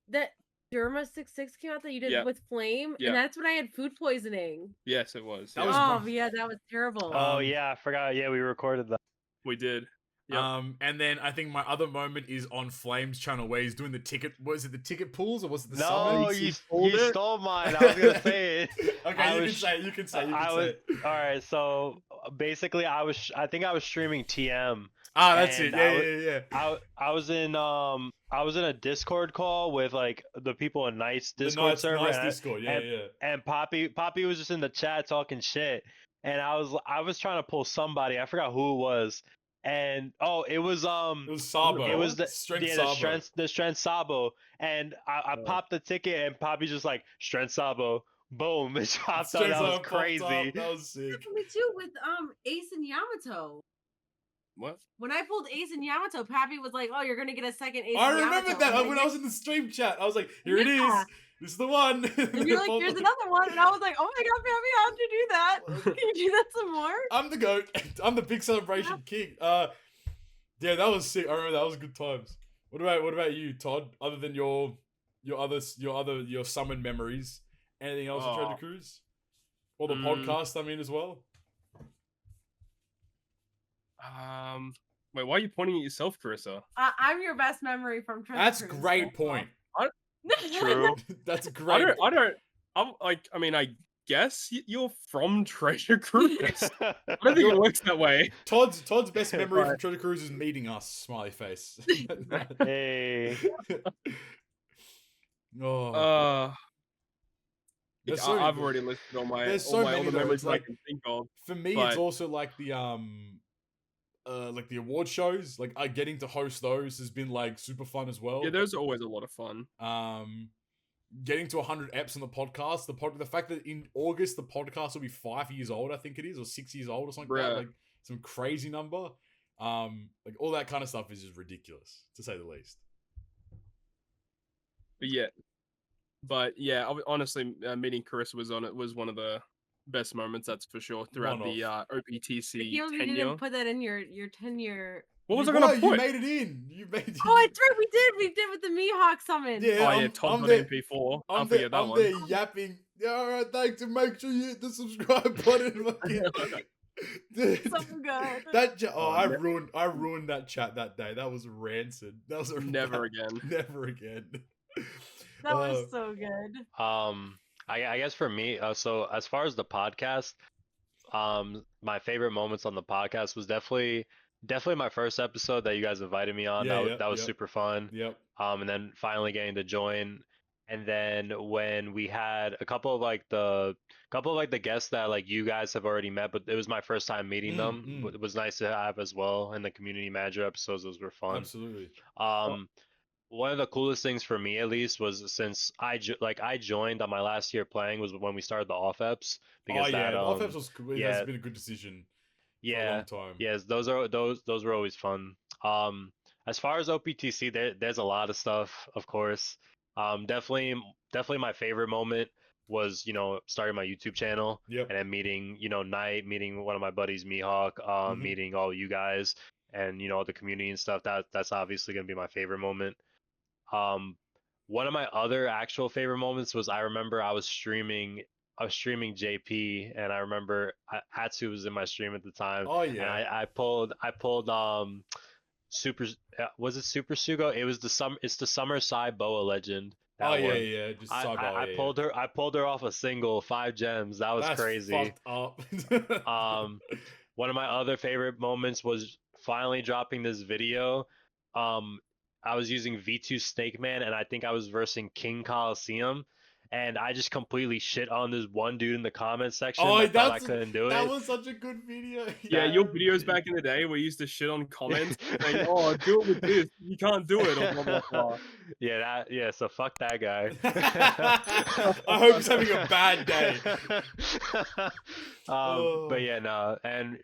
that Derma 66 came out that you did with Flame? And that's when I had food poisoning. Yes, it was. Yeah, that was terrible. Oh yeah, I forgot. Yeah, we recorded that. We did. Yep. And then I think my other moment is on Flame's channel where he's doing the ticket. Was it the ticket pools or was it the summons? No, you stole mine. I was gonna say it. Okay, you can say it. All right, so basically, I think I was streaming TM. Ah, that's it. Yeah. I was in a Discord call with like the people in Knight's Discord server. Nice Discord, yeah. And Poppy was just in the chat talking shit, and I was trying to pull somebody. I forgot who it was. And it was Sabo. It was the Strength Sabo. And I popped the ticket and Poppy's just like Strength Sabo. Boom! It popped up. That was crazy. That was sick. Me too with Ace and Yamato. What? When I pulled Ace and Yamato, Pappy was like, "Oh, you're gonna get a second Ace." I remember that when I was in the stream chat. I was like, "Here it is. This is the one." And you're like, "Here's another one," and I was like, "Oh my god, Pappy, how'd you do that? Can you do that some more?" I'm the GOAT. I'm the big celebration king. Yeah, that was sick. I remember that was good times. What about you, Todd? Other than your summon memories, anything else in Treasure Cruise? Or the podcast, I mean, as well? Wait, why are you pointing at yourself, Carissa? I'm your best memory from Treasure That's Cruise. great point. True. That's great. I guess you're from Treasure Cruise. I don't think it works that way. Todd's best memory from Treasure Cruise is meeting us. Smiley face. Hey. I've already listed all my all the memories I can think of. For me, it's also like the award shows. Like getting to host those has been like super fun as well. Yeah, those are always a lot of fun. Getting to 100 eps on the podcast. The fact that in August the podcast will be 5 years old, I think it is, or 6 years old or something like that. Like some crazy number. Like all that kind of stuff is just ridiculous, to say the least. But yeah, honestly, meeting Chris was one of the best moments, that's for sure, throughout the OPTC you didn't put that in your 10-year. What was I gonna put? You made it in. Oh, it's right. We did with the Mihawk summon. Yeah, Tom got MP4. I'll forget that one. I'm there yapping. Yeah, all right, thanks, and make sure you hit the subscribe button. Dude, so good. I ruined that chat that day. That was rancid. That was never again. Never again. That was so good. I guess for me, so as far as the podcast, my favorite moments on the podcast was definitely my first episode that you guys invited me on. That was super fun. Yep. And then finally getting to join And then when we had a couple of like the guests that like you guys have already met, but it was my first time meeting them. But it was nice to have as well in the community manager episodes. Those were fun. Absolutely. One of the coolest things for me, at least, was since I joined on my last year playing was when we started the off eps because the off eps was cool. It has been a good decision. For a long time. Yes, those were always fun. As far as OPTC, there's a lot of stuff, of course. Definitely my favorite moment was, starting my YouTube channel and then meeting, Knight, meeting one of my buddies, Mihawk, meeting all you guys and, the community and stuff. That's obviously going to be my favorite moment. One of my other actual favorite moments was I remember I was streaming JP, and I remember Hatsu was in my stream at the time. Oh yeah. And I pulled Super was it Super Sugo? It was it's the Summer Sai Boa Legend. Just I pulled her off a single 5 gems. That's crazy. Fucked up. One of my other favorite moments was finally dropping this video. I was using V2 Snake Man, and I think I was versing King Coliseum. And I just completely shit on this one dude in the comments section. I thought I couldn't do it. That was such a good video. Yeah, your videos back in the day where you used to shit on comments saying, "Oh, do it with this. You can't do it." Or blah, blah, blah. Yeah, so fuck that guy. I hope he's having a bad day. But yeah, no, and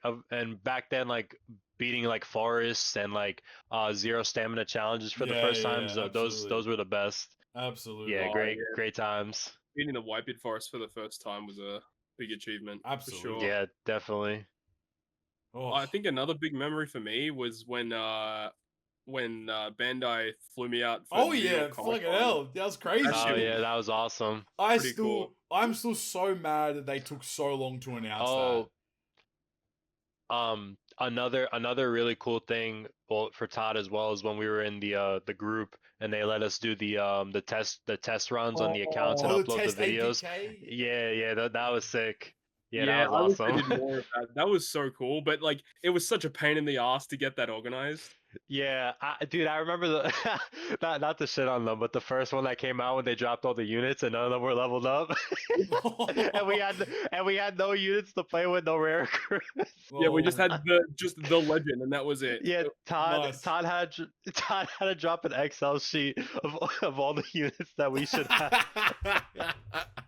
back then, like beating like forests and like 0 stamina challenges for the first time. So those were the best. Absolutely. Yeah, great times. Beating the Whitebeard Forest for the first time was a big achievement. Absolutely. For sure. Yeah, definitely. I think another big memory for me was when Bandai flew me out. For fucking hell, that was crazy. That was awesome. I'm still so mad that they took so long to announce that. Another really cool thing, for Todd as well, is when we were in the group and they let us do the test runs on the accounts and upload the videos. Yeah, that was sick. Yeah, that was awesome. I did more of that. That was so cool, but like it was such a pain in the ass to get that organized. Yeah, dude, I remember not to shit on them, but the first one that came out when they dropped all the units and none of them were leveled up, and we had no units to play with, no rare recruits. Yeah, we just had the legend, and that was it. Yeah, Todd had to drop an Excel sheet of all the units that we should have.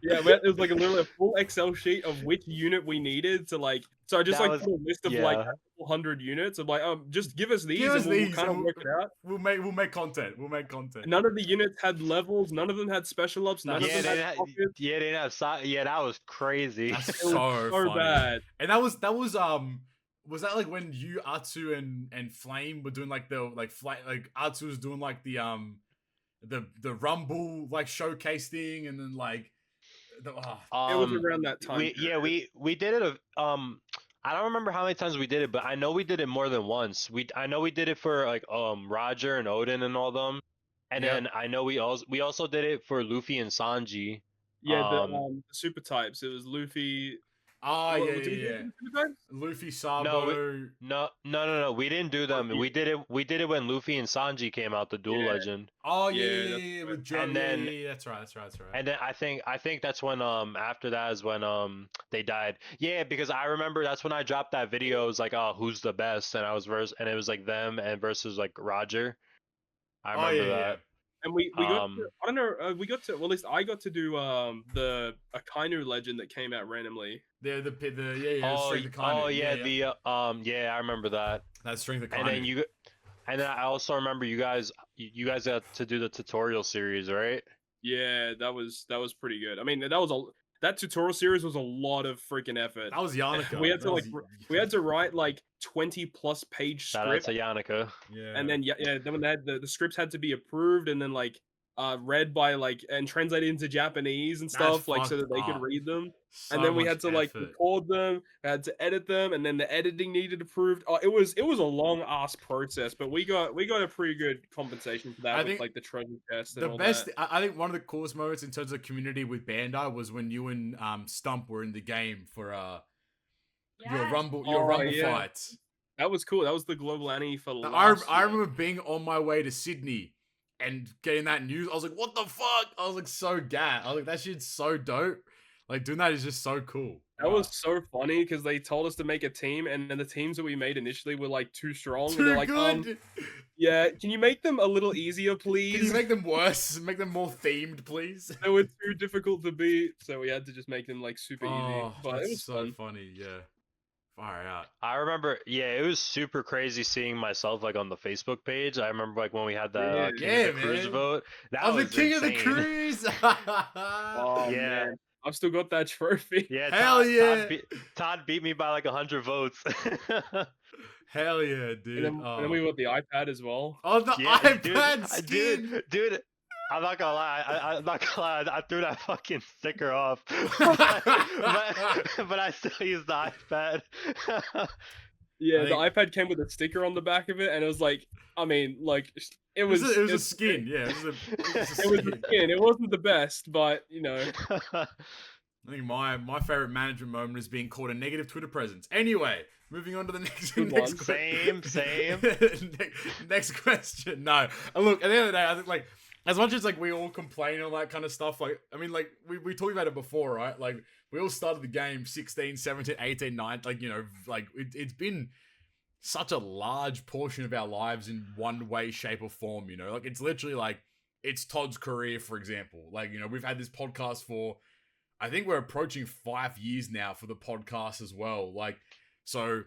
Yeah, it was like literally a full Excel sheet of which unit we needed to like. So I just put a list of like 100 units of like, just give us these and we'll kind of work it out. We'll make content. None of the units had levels. None of them had special ups. None of them had pockets. Yeah, they didn't have. Yeah, that was crazy. That's so bad. And that was was that like when you, Atsu, and Flame were doing like Atsu was doing like the Rumble like showcase thing, and then like it was around that time. We did it. I don't remember how many times we did it, but I know we did it more than once. I know we did it for like Roger and Odin and all them, and then I know we also did it for Luffy and Sanji. Yeah, the super types. It was Luffy. Luffy, Sabo. No. We didn't do them. We did it when Luffy and Sanji came out, the Dual Legend. Oh yeah. With John. And then that's right. And then I think that's when after that is when they died. Yeah, because I remember that's when I dropped that video. It was like, oh, who's the best? And it was like them and versus like Roger. I remember that. Yeah. And we got to, I don't know, well, at least I got to do the Akainu legend that came out randomly. Strength of Akainu. I remember that. That's Strength of Akainu. And then I also remember you guys got to do the tutorial series, right? Yeah, that was pretty good. I mean, that tutorial series was a lot of freaking effort. That was Yannicka. We had to write like 20+ page script. Shout out to Yannicka. Yeah. And then then when the scripts had to be approved and then like read by like and translated into Japanese and stuff so that they could read them. And then we had to like record them, had to edit them, and then the editing needed approved. It was a long ass process, but we got a pretty good compensation for that with like the treasure chest and all that. I think one of the coolest moments in terms of community with Bandai was when you and Stump were in the game for your Rumble fights. That was cool. That was the global annie for I remember being on my way to Sydney and getting that news, I was like, what the fuck? I was like so gassed. I was like, that shit's so dope. Like doing that is just so cool. That was so funny because they told us to make a team, and then the teams that we made initially were like too strong. Too and they're like, good. Yeah, can you make them a little easier, please? Can you make them worse? Make them more themed, please? They were too difficult to beat, so we had to just make them like super easy. But that's it was so fun. funny. Yeah, far out. I remember, it was super crazy seeing myself like on the Facebook page. I remember like when we had the King of the Cruise vote. That was the King insane. of the Cruise. Oh Yeah. man, I've still got that trophy. Yeah, Hell yeah. Todd beat me by like 100 votes. Hell yeah, dude. And then we got the iPad as well. Oh, the Yeah, iPad skin. Dude, I'm not gonna lie. I'm not gonna lie. I threw that fucking sticker off, but I still use the iPad. Yeah, the iPad came with a sticker on the back of it, and it was like, I mean, like it was a skin. Yeah, it was a skin. It wasn't the best, but you know. I think my favorite management moment is being called a negative Twitter presence. Anyway, moving on to the next Same. next question. No, look, at the end of the day, I think like as much as like we all complain and all that kind of stuff, like I mean, like we talked about it before, right? Like we all started the game 16, 17, 18, 9, like you know, like it's been such a large portion of our lives in one way, shape, or form. You know, like it's literally like it's Todd's career, for example. Like you know, we've had this podcast for. I think we're approaching 5 years now for the podcast as well. Like, so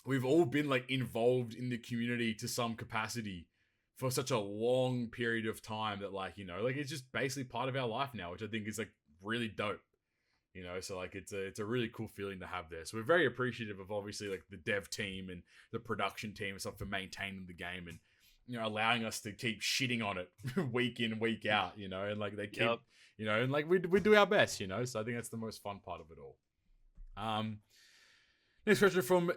we've all been like involved in the community to some capacity for such a long period of time that like, you know, like it's just basically part of our life now, which I think is like really dope, you know? So like, it's a really cool feeling to have there. So we're very appreciative of obviously like the dev team and the production team and stuff for maintaining the game and, you know, allowing us to keep shitting on it week in, week out, you know, and like they keep, you know, and like we do our best, you know, so I think that's the most fun part of it all. Next question from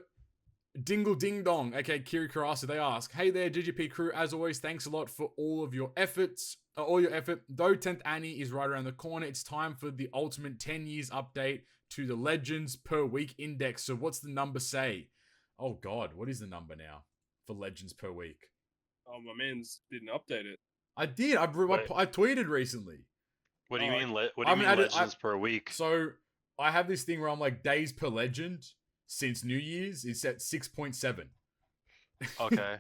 Dingle Ding Dong, aka Kiri Karasu. They ask, hey there, GGP crew, as always, thanks a lot for all your effort. Though 10th Annie is right around the corner, it's time for the ultimate 10 years update to the Legends per week index. So what's the number say? Oh God, what is the number now for Legends per week? Oh, my man's didn't update it. I did. I tweeted recently. What do you mean? What do you mean legends per week? So I have this thing where I'm like days per legend since New Year's is at 6.7. Okay.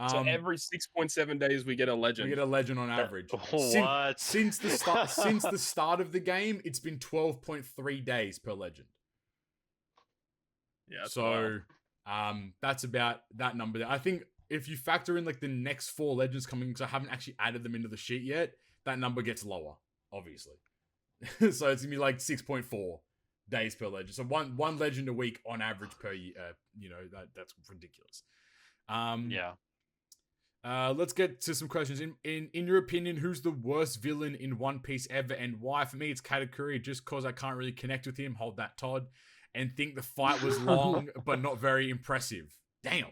So every 6.7 days we get a legend. We get a legend on average. What? Since the start of the game, it's been 12.3 days per legend. Yeah. So that's about that number there. I think if you factor in like the next 4 legends coming, because I haven't actually added them into the sheet yet, that number gets lower. Obviously. So it's gonna be like 6.4 days per legend. So one legend a week on average per year. You know, that's ridiculous. Let's get to some questions. In your opinion, who's the worst villain in One Piece ever and why? For me, it's Katakuri, just cause I can't really connect with him. Hold that, Todd. And think the fight was long but not very impressive. Damn.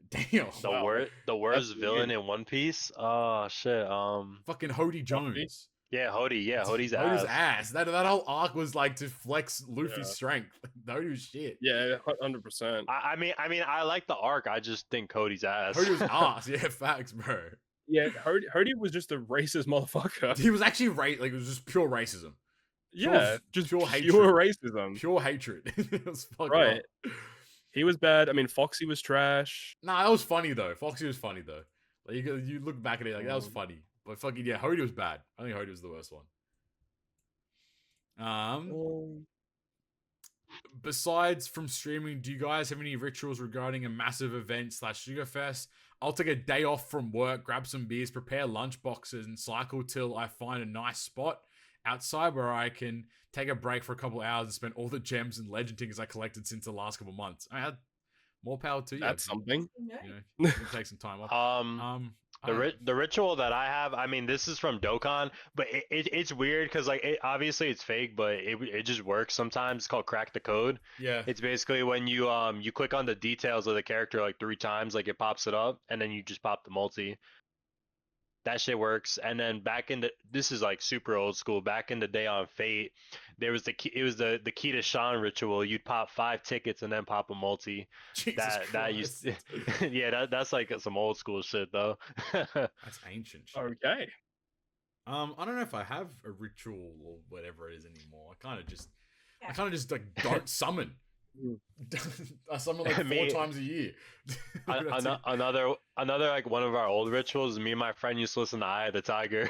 The worst villain in One Piece? Oh shit. Fucking Hody Jones. Yeah, Hody. Yeah, Hody's ass. That whole arc was like to flex Luffy's strength. Hody was shit. Yeah, 100%. I mean, I like the arc. I just think Cody's ass. Hody was ass. Yeah, facts, bro. Yeah, Hody was just a racist motherfucker. He was actually like it was just pure racism. Just pure hatred. Pure racism. Pure hatred. It was fucking right. He was bad. I mean, Foxy was trash. Nah, that was funny though. Foxy was funny though. Like you look back at it like that was funny. But fucking yeah, Hody was bad. I think Hody was the worst one. Besides from streaming, do you guys have any rituals regarding a massive event / Sugar Fest? I'll take a day off from work, grab some beers, prepare lunch boxes, and cycle till I find a nice spot outside where I can take a break for a couple hours and spend all the gems and legend tickets I collected since the last couple months. I had more power to you. That's something. You know, take some time off. The ritual that I have, I mean, this is from Dokkan, but it's weird because like obviously it's fake, but it just works sometimes. It's called Crack the Code. Yeah. It's basically when you click on the details of the character like 3 times, like it pops it up, and then you just pop the multi. That shit works. And then this is like super old school. Back in the day on Fate, there was the key to Sean ritual. You'd pop 5 tickets and then pop a multi. Jesus That used Christ. yeah, that's like some old school shit though. That's ancient shit. Okay. I don't know if I have a ritual or whatever it is anymore. I kind of just like don't summon. I summon like 4 times a year. Another like one of our old rituals. Me and my friend used to listen to Eye of the Tiger.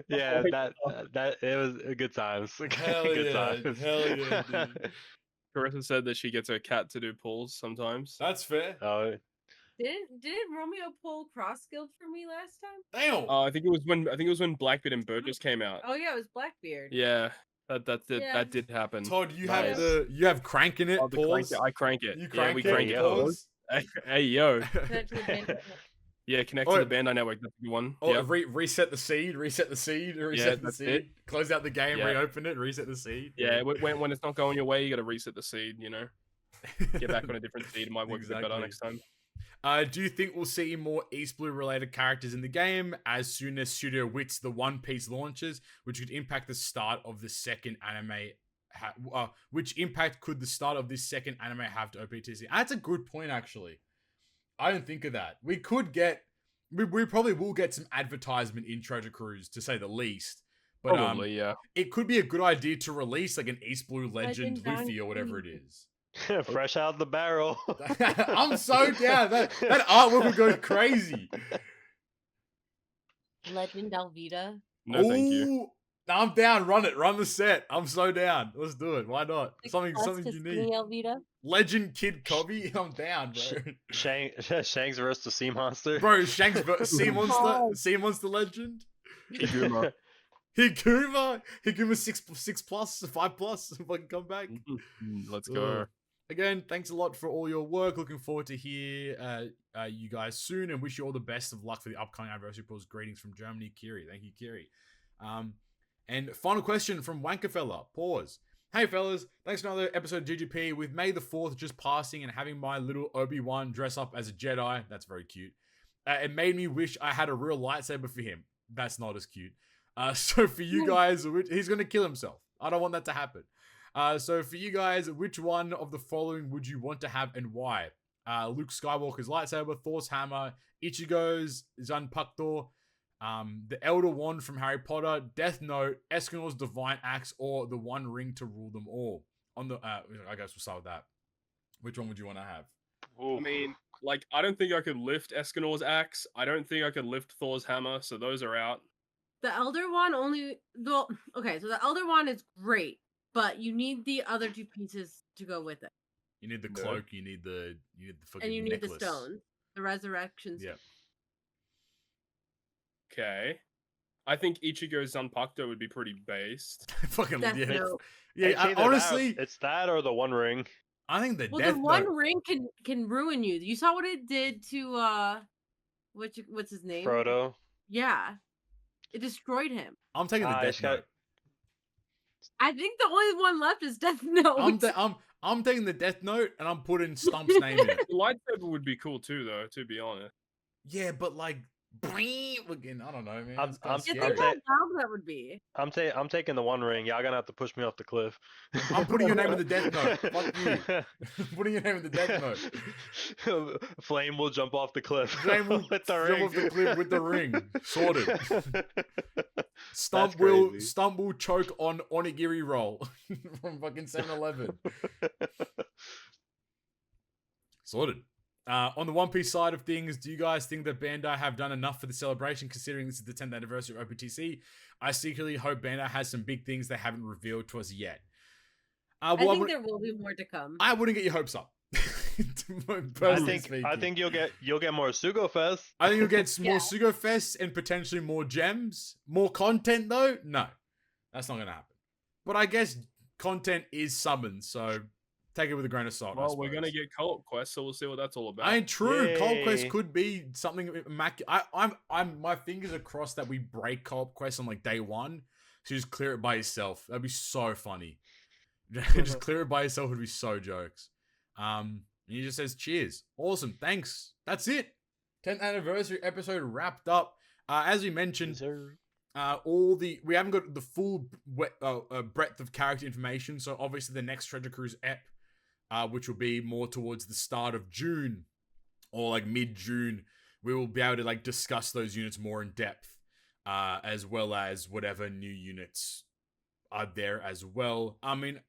Yeah, that it was good times. Hell Good yeah, times. hell yeah, dude. Carissa said that she gets her cat to do pulls sometimes. That's fair. Didn't Romeo pull cross guild for me last time? Damn. I think it was when Blackbeard and Burgess came out. Oh yeah, it was Blackbeard. Yeah, that did happen. Todd, you Nice. have cranking it. Oh, Pause. I crank it. You Yeah, crank we it. crank it. Pause. Hey yo. Connect to the Bandai. Yeah, connect to the Bandai network. That's a good one. Oh, Yep. reset the seed. Reset the seed. Reset the that's seed. it. Close out the game. Yeah. Reopen it. Reset the seed. Yeah, when it's not going your way, you got to reset the seed. You know, get back on a different seed. It might work a bit better next time. Do you think we'll see more East Blue related characters in the game as soon as Studio Wits the One Piece launches, which could impact the start of the second anime? Which impact could the start of this second anime have to OPTC? That's a good point, actually. I didn't think of that. We probably will get some advertisement in Treasure Cruise, to say the least. But Probably, yeah. it could be a good idea to release like an East Blue Legend Luffy or whatever it is. Fresh out the barrel. I'm so down. That artwork would go crazy. Legend Alvita. No, thank you. I'm down. Run it. Run the set. I'm so down. Let's do it. Why not? Something unique. Alvita. Legend Kid Cobby. I'm down, bro. Shanks versus the Sea Monster. Bro, Shanks versus Sea Monster. Sea Monster Legend. Higuma. Higuma 6 plus 5 plus. If I can come back. Let's go. Again, thanks a lot for all your work. Looking forward to hear you guys soon, and wish you all the best of luck for the upcoming anniversary pulls. Greetings from Germany, Kiri. Thank you, Kiri. And final question from Wankafella. Pause. Hey fellas, thanks for another episode of GGP. With May the 4th just passing and having my little Obi-Wan dress up as a Jedi, that's very cute. It made me wish I had a real lightsaber for him. That's not as cute. So for you guys, he's going to kill himself. I don't want that to happen. So for you guys, which one of the following would you want to have and why? Luke Skywalker's lightsaber, Thor's hammer, Ichigo's Zanpakuto, the Elder Wand from Harry Potter, Death Note, Escanor's Divine Axe, or the One Ring to rule them all. I guess we'll start with that. Which one would you want to have? I mean, like, I don't think I could lift Escanor's axe. I don't think I could lift Thor's hammer, so those are out. The Elder Wand okay, so the Elder Wand is great, but you need the other 2 pieces to go with it. You need the cloak, you need the fucking and you need necklace. the stone, the resurrection. Yeah. Okay. I think Ichigo's Zanpakuto would be pretty based. Fucking Death yeah. Note. Yeah, honestly, it's that or the One Ring. I think the Well, Death the One Note. Ring can ruin you. You saw what it did to what's his name? Frodo. Yeah, it destroyed him. I'm taking the Death Note. I think the only one left is Death Note. I'm taking the Death Note and I'm putting Stump's name in it. The lightsaber would be cool too, though. To be honest. Yeah, but like, again, I don't know, man. I'm Think how loud that would be. I'm taking the One Ring. Y'all gonna have to push me off the cliff. I'm putting your name in the Death Note. Fuck you. I'm putting your name in the Death Note. Flame will jump off the cliff. Flame will with the jump ring. off the cliff with the ring. Sorted. Stump will choke on onigiri roll from fucking 7-Eleven. Sorted. On the One Piece side of things, do you guys think that Bandai have done enough for the celebration, considering this is the 10th anniversary of OPTC? I secretly hope Bandai has some big things they haven't revealed to us yet. I think there will be more to come. I wouldn't get your hopes up. I think you'll get more Sugo Fest. I think you'll get more Sugo Fest and potentially more gems. More content though? No. That's not gonna happen. But I guess content is summoned, so take it with a grain of salt. Well, we're gonna get Co-op Quest, so we'll see what that's all about. I ain't true. Yay. Co-op Quest could be something immaculate. I'm my fingers are crossed that we break Co-op Quest on like day one. So just clear it by yourself. That'd be so funny. Just clear it by yourself would be so jokes. And he just says, cheers. Awesome. Thanks. That's it. 10th anniversary episode wrapped up. As we mentioned, we haven't got the full breadth of character information. So obviously the next Treasure Cruise ep, which will be more towards the start of June or like mid-June, we will be able to like discuss those units more in depth, as well as whatever new units are there as well. I mean,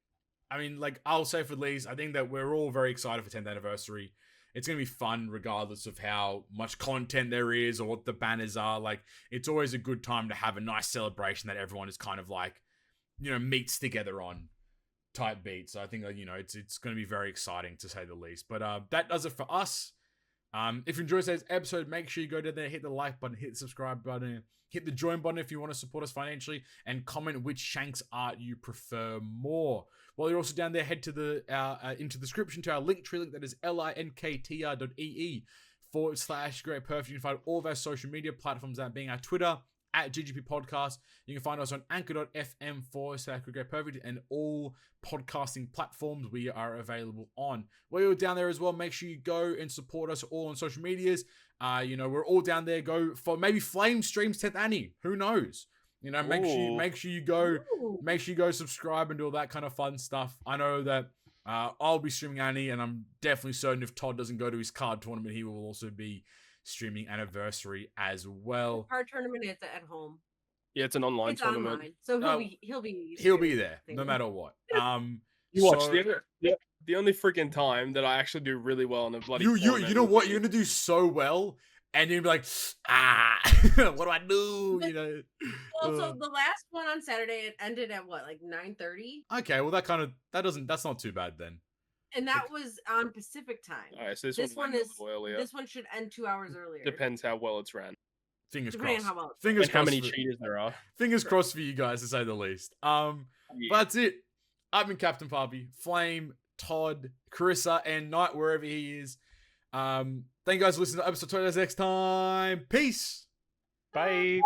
like I'll say for least, I think that we're all very excited for 10th anniversary. It's going to be fun regardless of how much content there is or what the banners are. Like, it's always a good time to have a nice celebration that everyone is kind of like, you know, meets together on type beat. So I think, you know, it's going to be very exciting to say the least. But that does it for us. If you enjoyed today's episode, make sure you go down there, hit the like button, hit the subscribe button, hit the join button if you want to support us financially, and comment which Shanks art you prefer more. While you're also down there, head to the into the description to our link tree link that is linktr.ee/Great Perfect. You can find all of our social media platforms, that being our Twitter at GGP Podcast. You can find us on anchor.fm/Great Perfect and all podcasting platforms we are available on. While you're down there as well, make sure you go and support us all on social medias. You know, we're all down there. Go for maybe Flame streams 10th Annie. Who knows? You know, make sure you go subscribe and do all that kind of fun stuff. I know that I'll be streaming Annie, and I'm definitely certain if Todd doesn't go to his card tournament, he will also be streaming Anniversary as well. Card tournament is at home. Yeah, it's an online tournament. Online, so he'll be there no matter what. You watch the only freaking time that I actually do really well in a bloody you know what, you're gonna do so well, and you're gonna be like, what do I do? You know. Well, so the last one on Saturday, it ended at what, like 9:30? Okay, well that's not too bad then. And that was on Pacific time. All right, so this one should end 2 hours earlier. Depends how well it's ran. Fingers Depending crossed. on how well Fingers crossed. How many cheaters there are. Fingers crossed for you guys, to say the least. But that's it. I've been Captain Poppy, Flame, Todd, Carissa, and Knight, wherever he is. Thank you guys for listening to episode 20 next time. Peace. Bye.